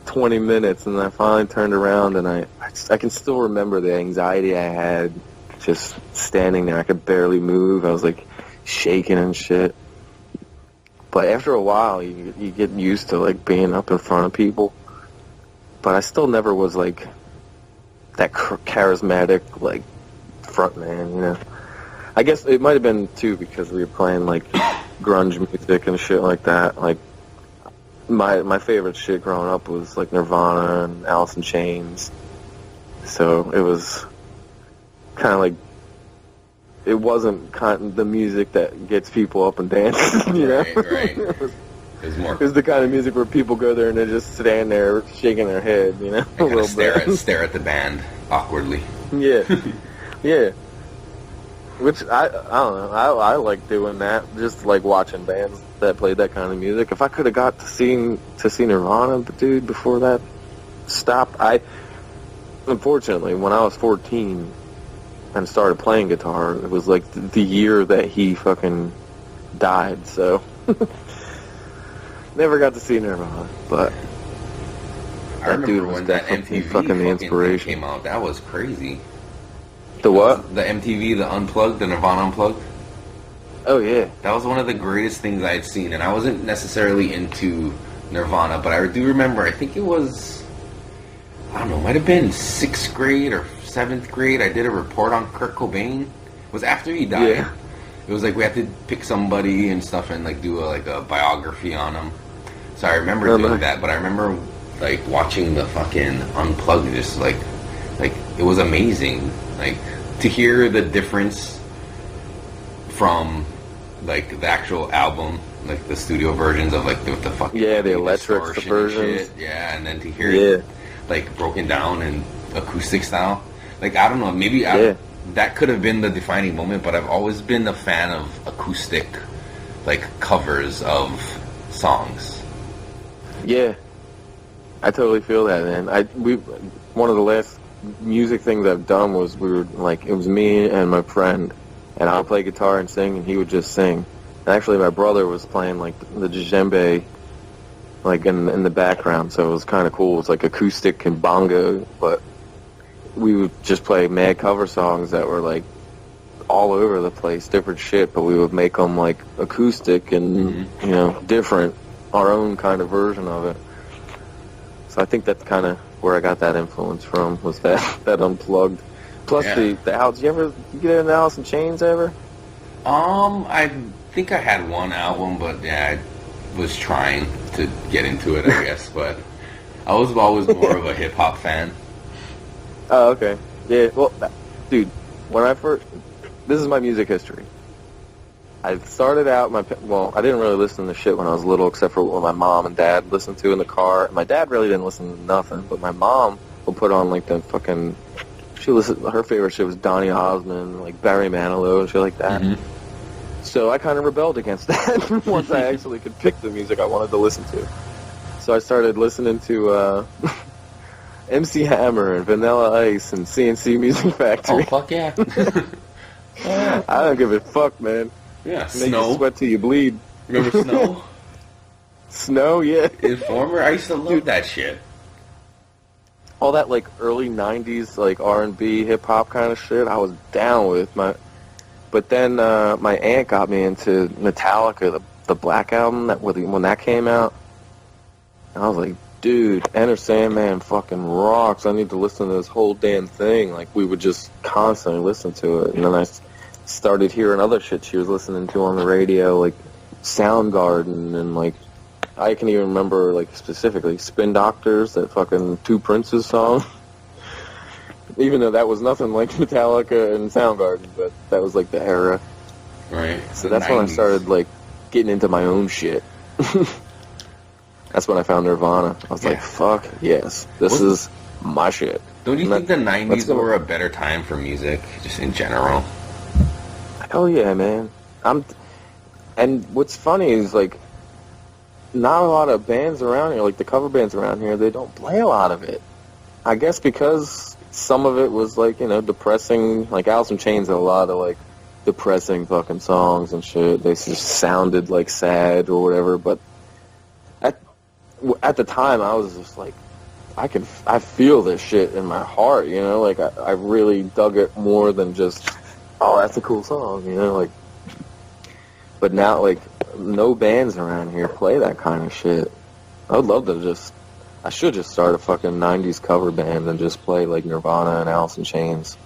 20 minutes, and I finally turned around, and I can still remember the anxiety I had just standing there. I could barely move. I was, like, shaking and shit. But after a while, you get used to, like, being up in front of people. But I still never was, like, that charismatic, like, front man, you know. I guess it might have been, too, because we were playing, like, grunge music and shit like that. Like, my favorite shit growing up was, like, Nirvana and Alice in Chains. So it was kind of like, it wasn't kind of the music that gets people up and dancing, you know? Right. It was the kind of music where people go there and they just stand there shaking their head, you know? A little stare at the band awkwardly. Yeah. Yeah. Which, I don't know, I like doing that, just like watching bands that played that kind of music. If I could have got to see Nirvana, dude, before that stopped, unfortunately, when I was 14 and started playing guitar, it was like the year that he fucking died, so never got to see Nirvana, but I remember when that MTV fucking the inspiration came out. That was crazy. The what? The MTV, the Unplugged, the Nirvana Unplugged. Oh, yeah. That was one of the greatest things I had seen, and I wasn't necessarily into Nirvana, but I do remember, I think it was, I don't know, it might have been 6th grade or 7th grade, I did a report on Kurt Cobain. It was after he died. Yeah. It was like we had to pick somebody and stuff and like do a biography on him. So I remember doing that, but I remember like watching the fucking Unplugged, just like it was amazing. Like to hear the difference from like the actual album, like the studio versions of like the fucking the electric versions, and then to hear it like broken down in acoustic style. Like I don't know, maybe that could have been the defining moment, but I've always been a fan of acoustic like covers of songs. Yeah, I totally feel that, man. One of the last music things I've done was it was me and my friend, and I would play guitar and sing, and he would just sing. And actually, my brother was playing like the djembe, like in the background, so it was kind of cool. It was like acoustic and bongo, but we would just play mad cover songs that were like all over the place, different shit, but we would make them like acoustic and you know, different, our own kind of version of it. So I think that's kind of where I got that influence from, was that Unplugged. Plus the Alice. You get into Alice in Chains ever? I think I had one album, but I was trying to get into it, I guess. But I was always more of a hip hop fan. Oh, okay. Yeah. Well, dude, when this is my music history. I started out I didn't really listen to shit when I was little, except for what my mom and dad listened to in the car. My dad really didn't listen to nothing, but my mom would put on like the fucking. Her favorite shit was Donny Osmond, like Barry Manilow and shit like that. Mm-hmm. So I kind of rebelled against that once I actually could pick the music I wanted to listen to. So I started listening to MC Hammer and Vanilla Ice and CNC Music Factory. Oh fuck yeah! I don't give a fuck, man. Yeah, Make Snow. you sweat till you bleed. Remember Snow? Snow, yeah. Informer, I used to love that shit. All that like early '90s like R&B, hip hop kind of shit, I was down with. But then my aunt got me into Metallica, the Black Album when that came out. And I was like, dude, Enter Sandman fucking rocks. I need to listen to this whole damn thing. Like, we would just constantly listen to it. And then I started hearing other shit she was listening to on the radio, like Soundgarden, and like, I can even remember, like, specifically Spin Doctors, that fucking Two Princes song. Even though that was nothing like Metallica and Soundgarden, but that was like the era. Right. So that's when I started, like, getting into my own shit. That's when I found Nirvana. I was like, fuck, yes, this is my shit. Don't you think the 90s were a better time for music, just in general? Hell yeah, man. And what's funny is, like, not a lot of bands around here, like the cover bands around here, they don't play a lot of it. I guess because some of it was, like, you know, depressing. Like, Alice in Chains had a lot of, like, depressing fucking songs and shit. They just sounded, like, sad or whatever. But at the time, I was just like, I feel this shit in my heart, you know? Like, I really dug it more than just, oh, that's a cool song, you know? Like, but now, like, no bands around here play that kind of shit. I would love to I should just start a fucking 90s cover band and just play, like, Nirvana and Alice in Chains.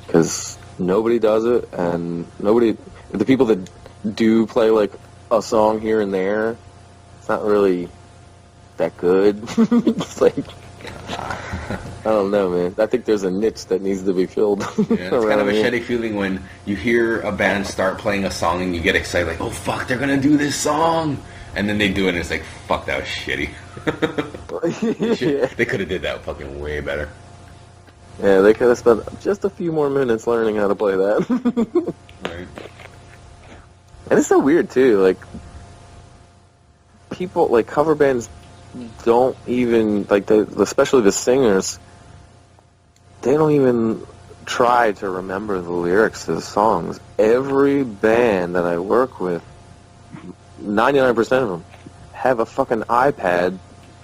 Because nobody does it, and the people that do play, like, a song here and there, it's not really that good. It's like, I don't know, man. I think there's a niche that needs to be filled. Yeah, it's kind of a shitty feeling when you hear a band start playing a song and you get excited, like, oh fuck, they're gonna do this song, and then they do it and it's like, fuck, that was shitty. They could have did that fucking way better. Yeah, they could have spent just a few more minutes learning how to play that. Right. And it's so weird too, like, people, like, cover bands don't even, like, especially the singers, they don't even try to remember the lyrics to the songs. Every band that I work with, 99% of them, have a fucking iPad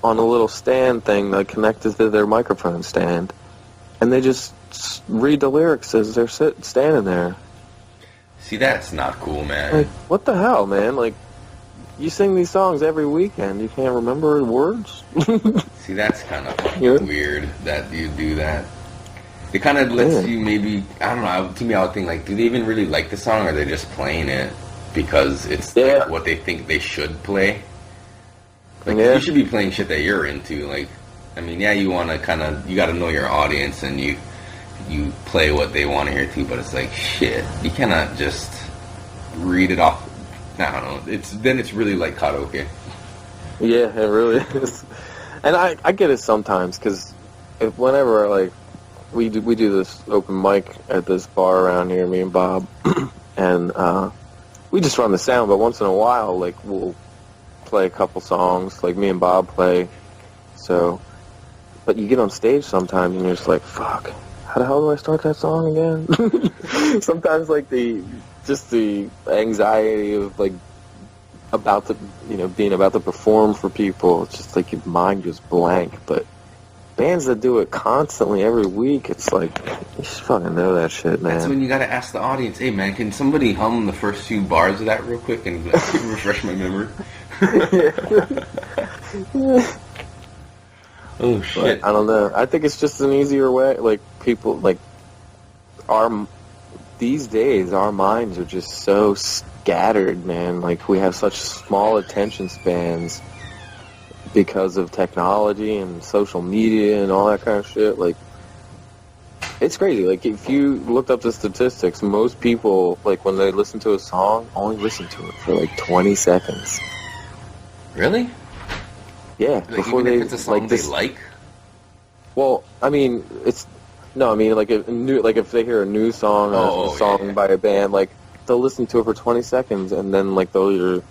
on a little stand thing that connected to their microphone stand, and they just read the lyrics as they're standing there. See, that's not cool, man. Like, what the hell, man? Like, you sing these songs every weekend. You can't remember the words? See, that's kind of weird that you do that. It kind of lets you maybe, I don't know, to me I would think, like, do they even really like the song, or are they just playing it because it's like, what they think they should play? Like, you should be playing shit that you're into. Like, I mean, yeah, you want to you got to know your audience, and you play what they want to hear too, but it's like, shit, you cannot just read it off. I don't know. It's really like karaoke. Yeah, it really is. And I get it sometimes, because whenever, like, we do this open mic at this bar around here, me and Bob, and we just run the sound, but once in a while, like, we'll play a couple songs, like me and Bob play. So, but you get on stage sometimes and you're just like, fuck, how the hell do I start that song again? Sometimes, like, the anxiety of, like, being about to perform for people, it's just like your mind goes blank. But bands that do it constantly every week, it's like, you should fucking know that shit, man. That's when you gotta ask the audience, hey man, can somebody hum the first few bars of that real quick and refresh my memory? Oh shit. But I don't know. I think it's just an easier way. Like, people, like, these days, our minds are just so scattered, man. Like, we have such small attention spans because of technology and social media and all that kind of shit. Like, it's crazy. Like, if you looked up the statistics, most people, like, when they listen to a song, only listen to it for, like, 20 seconds. Really? Yeah. Like, before even if it's a song like, they like? Well, I mean, like, if they hear a new song or a song by a band, like, they'll listen to it for 20 seconds, and then, like, they'll either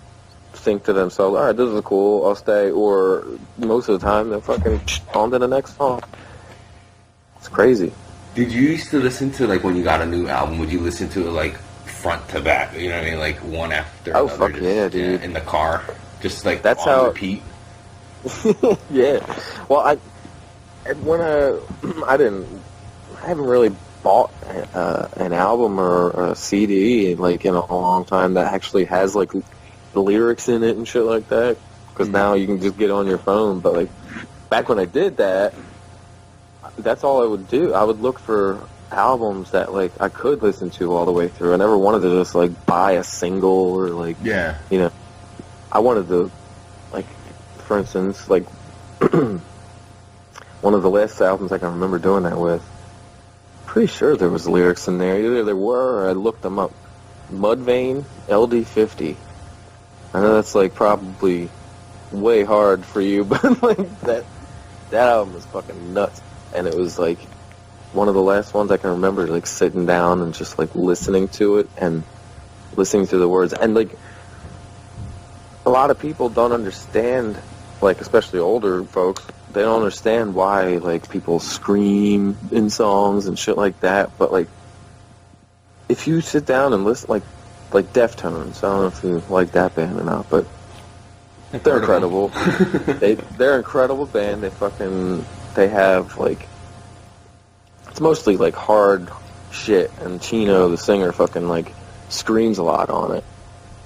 think to themselves, all right, this is cool, I'll stay, or most of the time, they're fucking on to the next song. It's crazy. Did you used to listen to, like, when you got a new album, would you listen to it, like, front to back, you know what I mean, like, one after another? Oh, fuck yeah, dude. In the car, just, like, that's on how repeat? Yeah. Well, I haven't really bought an album or a CD, like, in a long time that actually has, like, the lyrics in it and shit like that. because now you can just get on your phone. But like back when I did that, that's all I would do. I would look for albums that like I could listen to all the way through. I never wanted to just like buy a single or like you know. I wanted to like, for instance, like one of the last albums I can remember doing that with. Pretty sure there was lyrics in there. Either there were or I looked them up. Mudvayne, LD50. I know that's like probably way hard for you, but like that album was fucking nuts. And it was like one of the last ones I can remember, like sitting down and just like listening to it and listening to the words. And like a lot of people don't understand, like especially older folks, they don't understand why like people scream in songs and shit like that. But like if you sit down and listen, like Deftones, I don't know if you like that band or not, but they're incredible. They're an incredible band. They have like, it's mostly like hard shit, and Chino, the singer, fucking like screams a lot on it.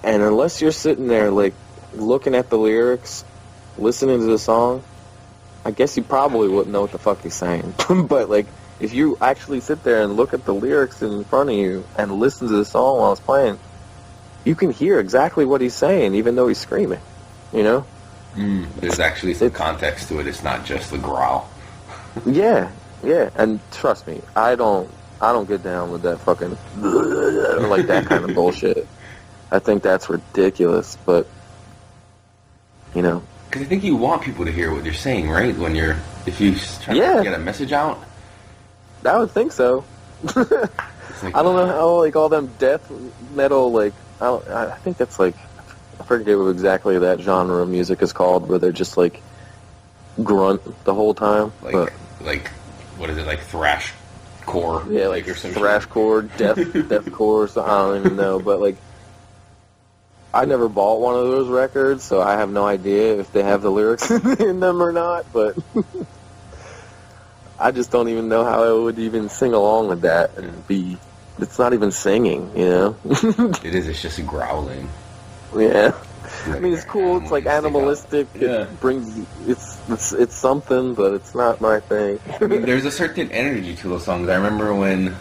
And unless you're sitting there like looking at the lyrics, listening to the song, I guess you probably wouldn't know what the fuck he's saying. But like, if you actually sit there and look at the lyrics in front of you and listen to the song while it's playing, you can hear exactly what he's saying, even though he's screaming. You know? There's actually some context to it. It's not just the growl. Yeah. And trust me, I don't get down with that fucking like that kind of bullshit. I think that's ridiculous, but you know. Because I think you want people to hear what you're saying, right? If you try to get a message out. I would think so. Like, I don't know how like all them death metal like I think that's like, I forget what exactly that genre of music is called, where they're just like grunt the whole time. Like what is it, like thrash core? Yeah, like thrash core, death core. So I don't even know, but like. I never bought one of those records, so I have no idea if they have the lyrics in them or not, but I just don't even know how I would even sing along with that and be, it's not even singing, you know? It is, it's just growling. Yeah. I mean, it's cool, it's like animalistic, it brings, it's something, but it's not my thing. I mean, there's a certain energy to those songs. I remember when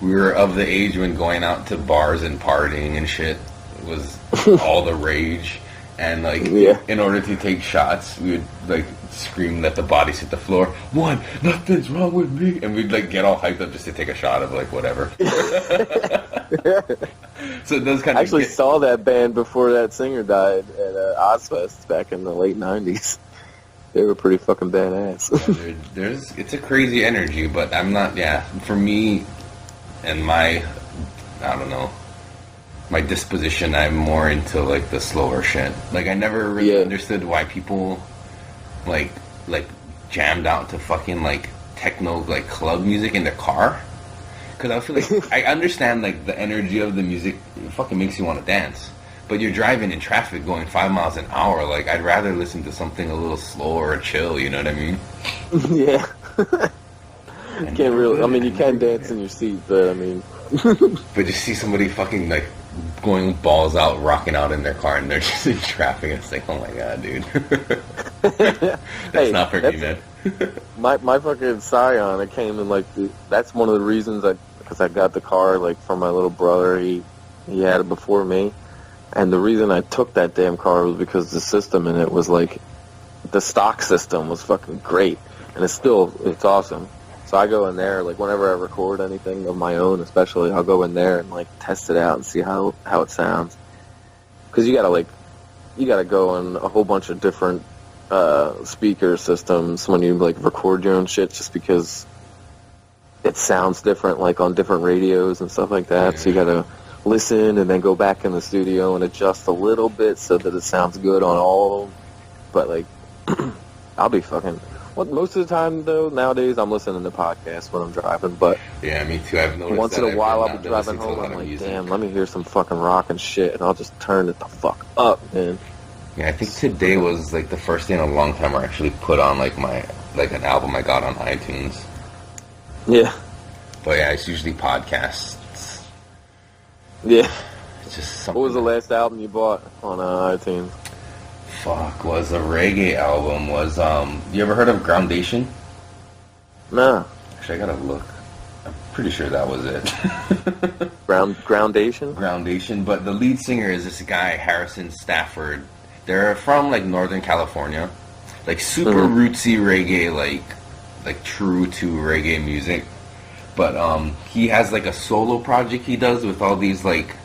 we were of the age when going out to bars and partying and shit was all the rage, and like in order to take shots we would like scream, let the bodies hit the floor, one, nothing's wrong with me, and we'd like get all hyped up just to take a shot of like whatever. So it does kind of I actually saw that band before that singer died at Ozfest back in the late 90s. They were pretty fucking badass. It's a crazy energy, but I'm not, for me and my, I don't know, my disposition, I'm more into like the slower shit. Like I never really understood why people like jammed out to fucking like techno like club music in their car. Because I feel like I understand like the energy of the music, it fucking makes you want to dance. But you're driving in traffic going 5 miles an hour. Like I'd rather listen to something a little slower or chill. You know what I mean? Yeah. You can't really. I mean, you can dance in your seat, but I mean. But just see somebody fucking like going balls out, rocking out in their car, and they're just in traffic, and it's like, oh my god, dude. That's not for me, man. my fucking Scion, it came in like that's one of the reasons because I got the car like from my little brother. He had it before me, and the reason I took that damn car was because the system in it was like the stock system was fucking great, and it's awesome. So I go in there, like, whenever I record anything of my own, especially, I'll go in there and, like, test it out and see how it sounds. Because you gotta go on a whole bunch of different speaker systems when you, like, record your own shit, just because it sounds different, like, on different radios and stuff like that. So you gotta listen and then go back in the studio and adjust a little bit so that it sounds good on all of them. But, like, I'll be fucking... Most of the time, though, nowadays, I'm listening to podcasts when I'm driving, but... Yeah, me too. I've noticed once in a while, I'll be driving home, I'm like, damn, let me hear some fucking rock and shit, and I'll just turn it the fuck up, man. Yeah, I think today was, like, the first day in a long time where I actually put on, like, an album I got on iTunes. Yeah. But, yeah, it's usually podcasts. Yeah. It's just something... What was the last album you bought on iTunes? fuck was a reggae album was you ever heard of Groundation? No. Actually, I gotta look. I'm pretty sure that was it. Groundation? Groundation, but the lead singer is this guy, Harrison Stafford. They're from like Northern California, like super rootsy reggae, like true to reggae music. But he has like a solo project he does with all these like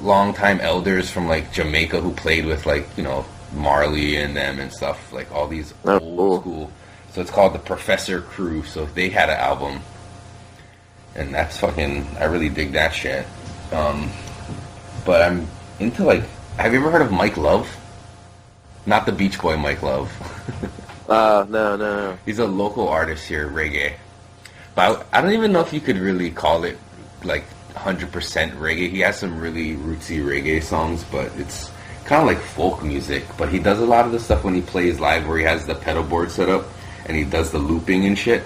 longtime elders from like Jamaica who played with like, you know, Marley and them and stuff, like all these old school. So it's called the Professor Crew. So they had an album, and that's fucking, I really dig that shit. But I'm into like, have you ever heard of Mike Love? Not the Beach Boy Mike Love. No. He's a local artist here, reggae. But I don't even know if you could really call it like 100% reggae. He has some really rootsy reggae songs, but it's kind of like folk music. But he does a lot of the stuff when he plays live where he has the pedal board set up and he does the looping and shit.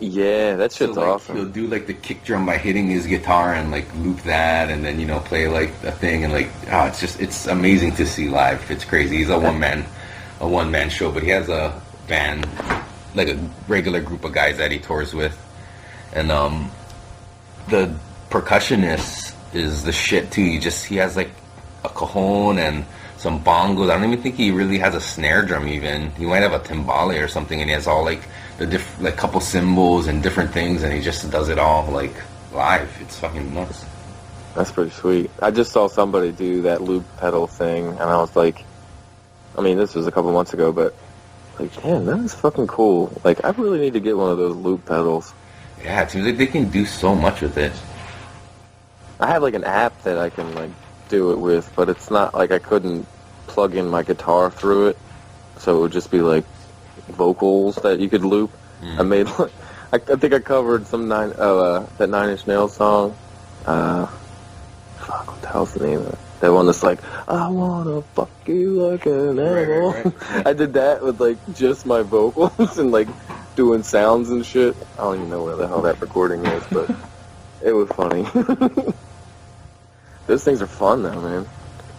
Yeah, that shit's so, like, awesome. He'll do like the kick drum by hitting his guitar and like loop that, and then, you know, play like a thing, and like, it's amazing to see live. It's crazy. He's a one man show, but he has a band, like a regular group of guys that he tours with, and the percussionist is the shit too. He has like a cajon and some bongos. I don't even think he really has a snare drum even. He might have a timbale or something, and he has all like the like couple cymbals and different things, and he just does it all like live. It's fucking nuts. That's pretty sweet. I just saw somebody do that loop pedal thing, and I was like, I mean, this was a couple months ago, but like, damn, that is fucking cool. Like, I really need to get one of those loop pedals. Yeah, it seems like they can do so much with it. I have like an app that I can like do it with, but it's not like I couldn't plug in my guitar through it, so it would just be like vocals that you could loop. I made like, I think I covered some that Nine Inch Nails song. Fuck, what the hell's the name of it? That one that's like, I wanna fuck you like an animal. Right. I did that with like just my vocals and like doing sounds and shit. I don't even know where the hell that recording is, but it was funny. Those things are fun though, man.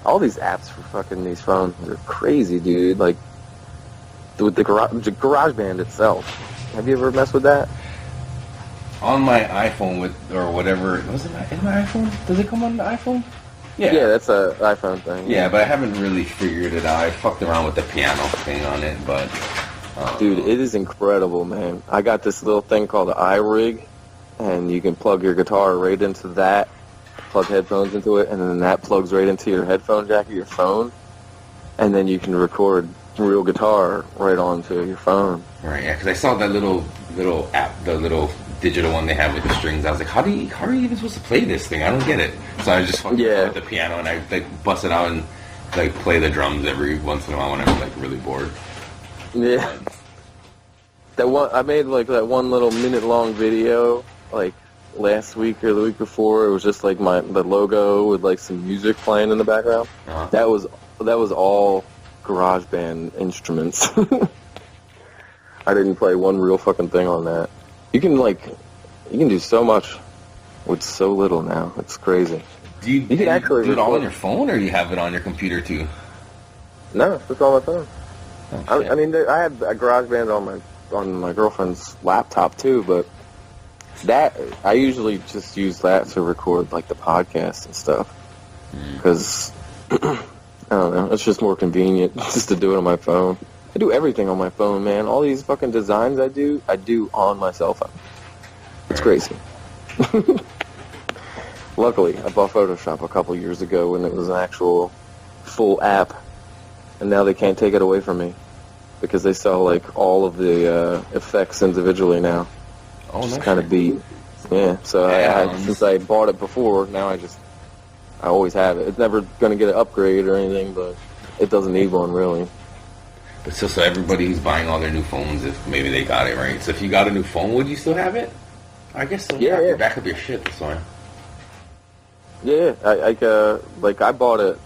All these apps for fucking these phones are crazy, dude. Like, with the GarageBand itself. Have you ever messed with that? On my iPhone or whatever. Was it in my iPhone? Does it come on the iPhone? Yeah, that's a iPhone thing. Yeah, but I haven't really figured it out. I fucked around with the piano thing on it, but... Dude, it is incredible, man. I got this little thing called an iRig, and you can plug your guitar right into that, plug headphones into it, and then that plugs right into your headphone jack of your phone, and then you can record real guitar right onto your phone. Right, yeah, because I saw that little app, the little digital one they have with the strings. I was like, how are you even supposed to play this thing? I don't get it. So I just fucking with the piano, and I like bust it out and like play the drums every once in a while when I'm like really bored. Yeah. That one I made like that one little minute-long video like last week or the week before. It was just like the logo with like some music playing in the background. Uh-huh. That was all GarageBand instruments. I didn't play one real fucking thing on that. You can do so much with so little now. It's crazy. Do you can actually do it all on your phone, or you have it on your computer too? No, it's on my phone. Oh, I mean, I have a GarageBand on my girlfriend's laptop too, but that I usually just use that to record like the podcast and stuff because I don't know, it's just more convenient just to do it on my phone. I do everything on my phone, man. All these fucking designs I do on my cell phone. It's crazy. Luckily, I bought Photoshop a couple years ago when it was an actual full app, and now they can't take it away from me because they sell like all of the effects individually now. Oh, just kind of beat. Yeah, so since I bought it before, now I always have it. It's never going to get an upgrade or anything, but it doesn't need one really. But so everybody who's buying all their new phones, if maybe they got it right. So if you got a new phone, would you still have it? I guess so. Yeah, yeah. Back up your shit. That's fine. Yeah, I bought it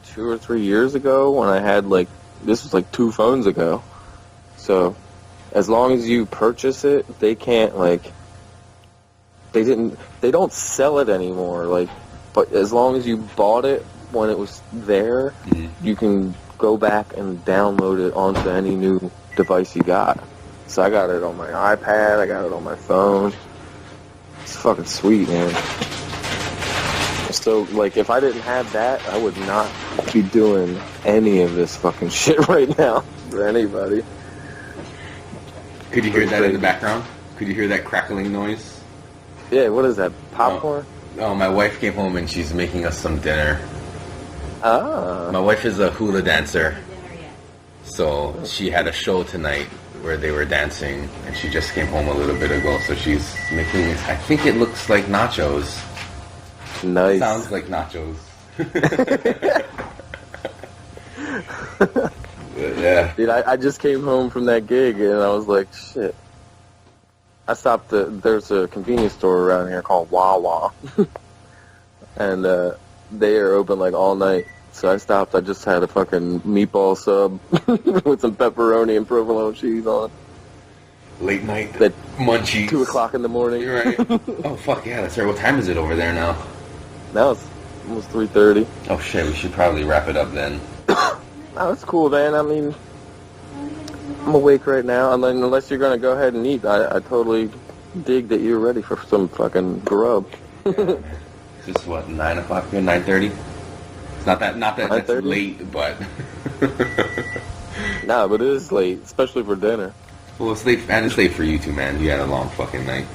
2 or 3 years ago when I had this was 2 phones ago. So as long as you purchase it, they can't they don't sell it anymore. But as long as you bought it when it was there, you can go back and download it onto any new device you got. So I got it on my iPad, I got it on my phone. It's fucking sweet, man. So, like, if I didn't have that, I would not be doing any of this fucking shit right now for anybody. Could you hear that in the background? Could you hear that crackling noise? Yeah, what is that, popcorn? Oh, my wife came home and she's making us some dinner. Ah. My wife is a hula dancer. So she had a show tonight where they were dancing, and she just came home a little bit ago, so she's making, I think it looks like nachos. Nice. Sounds like nachos. Yeah. Dude, I just came home from that gig, and I was like, shit. I stopped there's a convenience store around here called Wawa. And they are open like all night. So I stopped. I just had a fucking meatball sub with some pepperoni and provolone cheese on. Late night That munchies. 2 o'clock in the morning. You're right. Oh, fuck yeah, that's right. What time is it over there now? Now it's almost 3:30. Oh, shit, we should probably wrap it up then. Oh, that's cool, man. I mean, I'm awake right now. Unless you're going to go ahead and eat. I totally dig that you're ready for some fucking grub. Yeah, this is what, 9 o'clock here, 9:30? It's not that that's 9:30? late, but... Nah, but it is late, especially for dinner. Well, it's late, and it's late for you too, man. You had a long fucking night.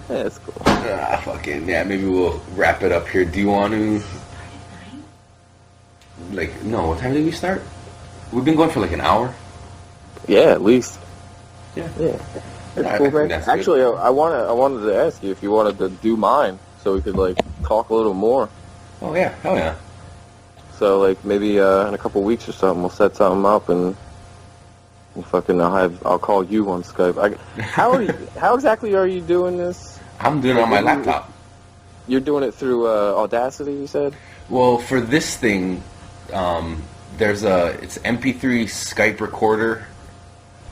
Yeah, it's cool. Fucking, yeah, maybe we'll wrap it up here. Do you want to... Like, no, what time did we start? We've been going for like an hour. Yeah, at least. Yeah. Yeah. That's I cool, think man. that's Actually, I wanted to ask you if you wanted to do mine so we could, like, talk a little more. Oh, yeah. Hell yeah. So, like, maybe in a couple weeks or something, we'll set something up and fucking I'll call you on Skype. How exactly are you doing this? I'm doing it on my laptop. You're doing it through Audacity, you said? Well, for this thing, it's MP3 Skype recorder.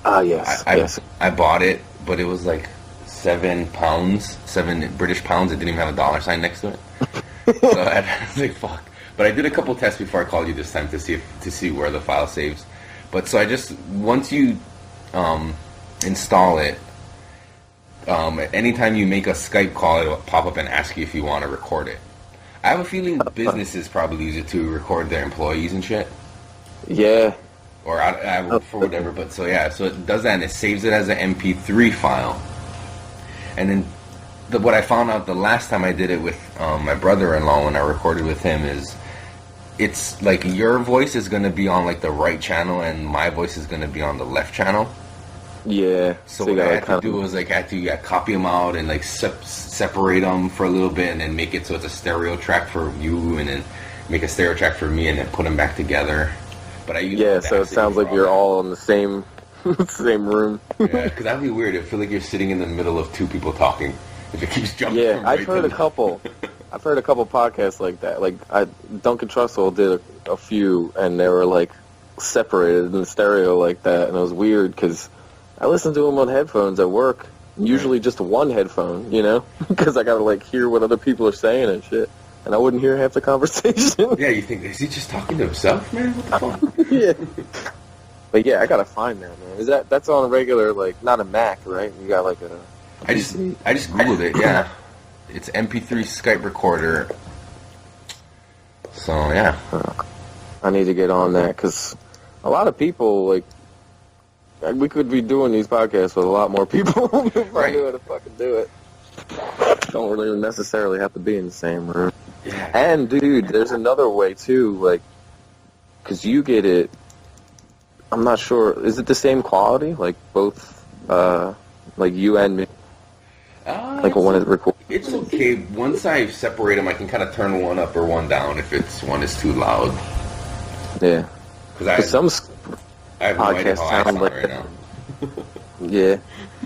Ah, yes. Yes. I bought it, but it was like £7, 7 British pounds. It didn't even have a dollar sign next to it. So I was like, fuck. But I did a couple tests before I called you this time to see where the file saves. But so once you install it, anytime you make a Skype call, it'll pop up and ask you if you want to record it. I have a feeling businesses probably use it to record their employees and shit. Yeah. Or for whatever. But so yeah, so it does that and it saves it as an MP3 file. And then what I found out the last time I did it with my brother-in-law when I recorded with him is it's like your voice is going to be on like the right channel and my voice is going to be on the left channel. Yeah. So what I had to do was like I had to copy them out and like separate them for a little bit and then make it so it's a stereo track for you and then make a stereo track for me and then put them back together. But I use so it sounds like you're all in the same room. Yeah, because that'd be weird. I feel like you're sitting in the middle of two people talking. If it keeps jumping. Yeah, I've heard a couple. I've heard a couple podcasts like that. Like Duncan Trussell did a few, and they were like separated in stereo like that, and it was weird because I listen to them on headphones at work. Usually just one headphone, you know, because I gotta like hear what other people are saying and shit, and I wouldn't hear half the conversation. Yeah, you think is he just talking to himself, man? What the fuck? Yeah. But yeah, I gotta find that, man. Is that's on a regular, like, not a Mac, right? You got like a I just googled it. Yeah, it's MP3 Skype recorder. So yeah, I need to get on that because a lot of people like we could be doing these podcasts with a lot more people if I knew how to fucking do it. Don't really necessarily have to be in the same room. Yeah. And dude, there's another way too, like, because you get it. I'm not sure. Is it the same quality? Like both, like you and me. Like one is recorded. It's okay. Once I separate them, I can kind of turn one up or one down if one is too loud. Yeah. Because I have no idea podcasts how I sound like right now. Yeah.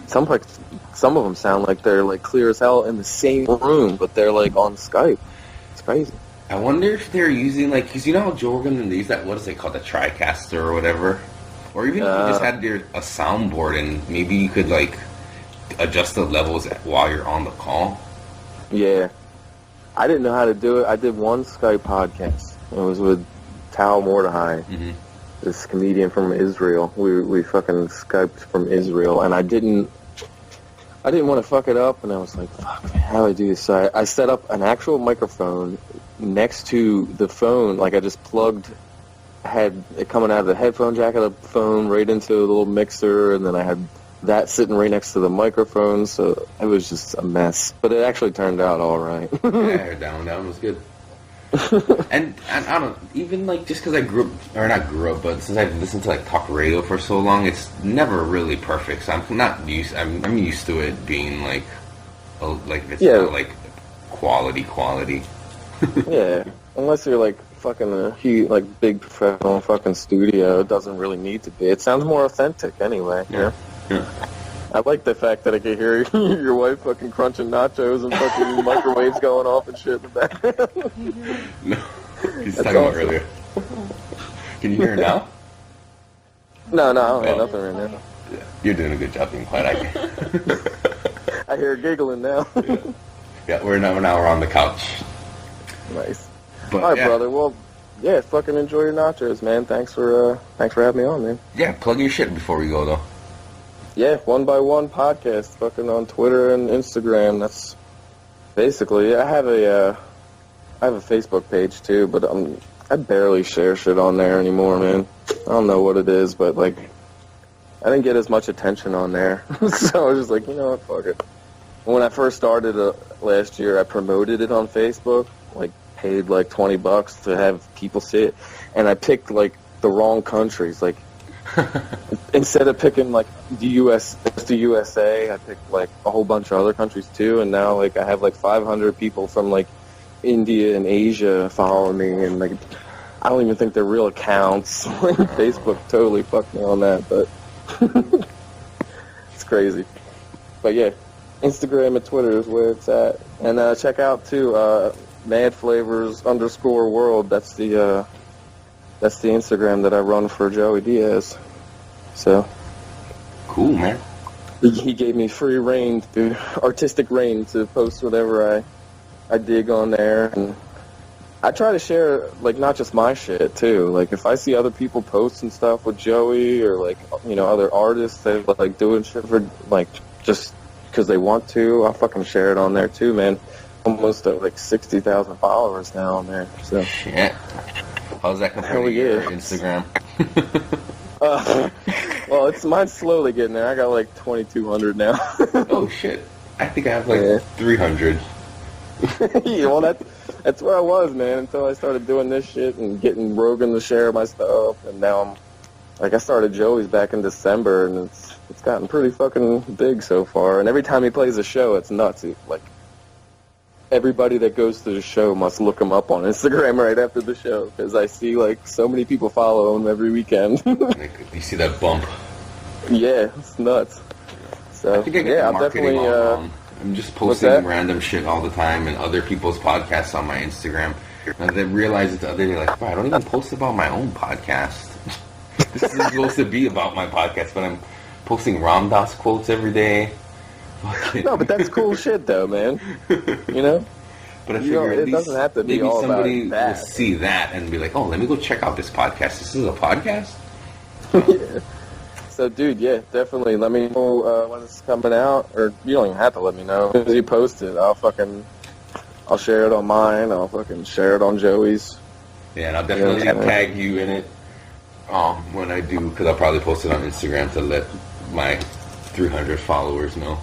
Some of them sound like they're like clear as hell in the same room, but they're like on Skype. It's crazy. I wonder if they're using like, because you know how Joe Rogan and they use that, what is it called, the TriCaster or whatever, or even if you just had a soundboard and maybe you could like adjust the levels while you're on the call. Yeah. I didn't know how to do it. I did one Skype podcast. It was with Tal Mordechai, this comedian from Israel. We fucking Skyped from Israel, and I didn't want to fuck it up, and I was like, fuck, man, how do I do this? So I set up an actual microphone next to the phone. Like, I just had it coming out of the headphone jack of the phone right into a little mixer, and then I had that sitting right next to the microphone, so it was just a mess. But it actually turned out all right. Yeah, I heard that one was good. and I don't, even like, just because I not grew up, but since I've listened to like talk radio for so long, it's never really perfect. So I'm used to it being like it's not like quality. Yeah, unless you're like fucking a huge, like, big professional fucking studio, it doesn't really need to be. It sounds more authentic anyway. Yeah. I like the fact that I can hear your wife fucking crunching nachos and fucking microwaves going off and shit in the background. No, he's talking about earlier. Can you hear her now? No, I don't hear nothing right now. Yeah, you're doing a good job being quiet. I hear her giggling now. Yeah, we're on the couch. Nice. But, all right, brother. Well, yeah, fucking enjoy your nachos, man. Thanks for having me on, man. Yeah, plug your shit before we go, though. Yeah, One by One podcast, fucking on Twitter and Instagram. That's basically. I have a Facebook page too, but I barely share shit on there anymore, man. I don't know what it is, but like, I didn't get as much attention on there, so I was just like, you know what, fuck it. When I first started last year, I promoted it on Facebook, like paid like $20 to have people see it, and I picked like the wrong countries, like. Instead of picking like the USA, I picked like a whole bunch of other countries too, and now like I have like 500 people from like India and Asia following me, and like I don't even think they're real accounts. Like, Facebook totally fucked me on that, but it's crazy. But yeah, Instagram and Twitter is where it's at, and check out too madflavors_world. That's the Instagram that I run for Joey Diaz. So cool, man. He gave me free reign, artistic reign, to post whatever I dig on there, and I try to share like not just my shit too. Like if I see other people posting stuff with Joey or like other artists that like doing shit for like just because they want to, I'll fucking share it on there too, man. Almost at like 60,000 followers now on there. So shit. How's that compared to your Instagram? Well, mine's slowly getting there. I got like 2,200 now. Oh shit! I think I have like 300. Yeah, well, that's where I was, man, until I started doing this shit and getting Rogan to share my stuff, and now I started Joey's back in December, and it's gotten pretty fucking big so far. And every time he plays a show, it's nuts. Like. Everybody that goes to the show must look him up on Instagram right after the show, because I see like so many people follow him every weekend. You see that bump? Yeah, it's nuts. So I think I get the marketing all wrong. I'm just posting random shit all the time and other people's podcasts on my Instagram. And I realized it the other day, like, I don't even post about my own podcast. This is supposed to be about my podcast, but I'm posting Ram Dass quotes every day. No, but that's cool shit, though, man. You know? But I figure it doesn't have to be maybe all somebody about that. will see that and be like, oh, let me go check out this podcast. This is a podcast? Yeah. So, dude, yeah, definitely. Let me know when it's coming out. Or you don't even have to let me know. As soon as you post it, I'll share it on mine. I'll fucking share it on Joey's. Yeah, and I'll definitely tag you in it when I do, because I'll probably post it on Instagram to let my 300 followers know.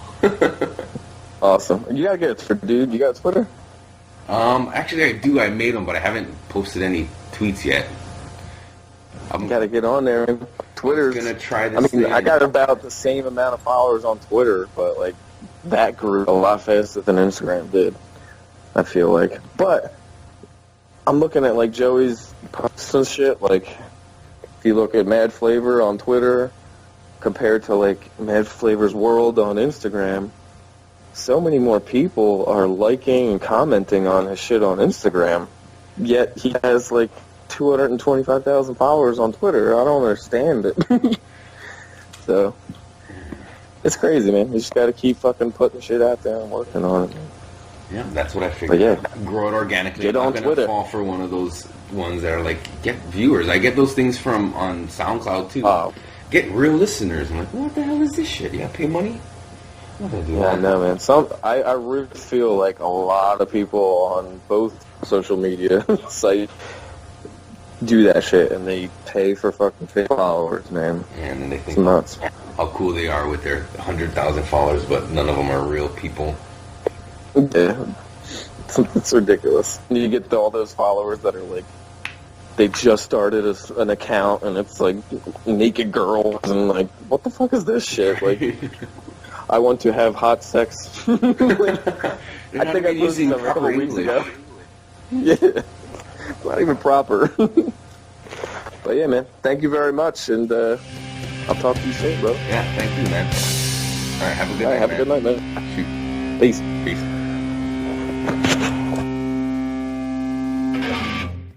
Awesome. You gotta get Twitter, dude. You got Twitter? Actually, I do. I made them, but I haven't posted any tweets yet. You gotta get on there. And Twitter's gonna try this. I got about the same amount of followers on Twitter, but like that grew a lot faster than Instagram did. I feel like, but I'm looking at like Joey's posts and shit. Like, if you look at Mad Flavor on Twitter compared to like Mad Flavor's World on Instagram, so many more people are liking and commenting on his shit on Instagram. Yet he has like 225,000 followers on Twitter. I don't understand it. So it's crazy, man. You just gotta keep fucking putting shit out there and working on it. Yeah, that's what I figured. But yeah, grow it organically. Get on I'm not Twitter. gonna fall for one of those ones that are like, get viewers. I get those things from on SoundCloud too. Oh. Get real listeners. I'm like, what the hell is this shit? You gotta pay money? I'm not gonna do Yeah, that. I know, man. I really feel like a lot of people on both social media sites do that shit, and they pay for fucking fake followers, man. And then they It's think nuts. how cool they are with their 100,000 followers, but none of them are real people. Yeah. It's ridiculous. You get all those followers that are like, they just started an account, and it's like naked girls, and like, what the fuck is this shit? Like, I want to have hot sex. Like, I think I posted them a couple weeks ago. Yeah, it's not even proper. But yeah, man, thank you very much, and I'll talk to you soon, bro. Yeah, thank you, man. All right, have a good night. Have a good night, man. Shoot. Peace. Peace.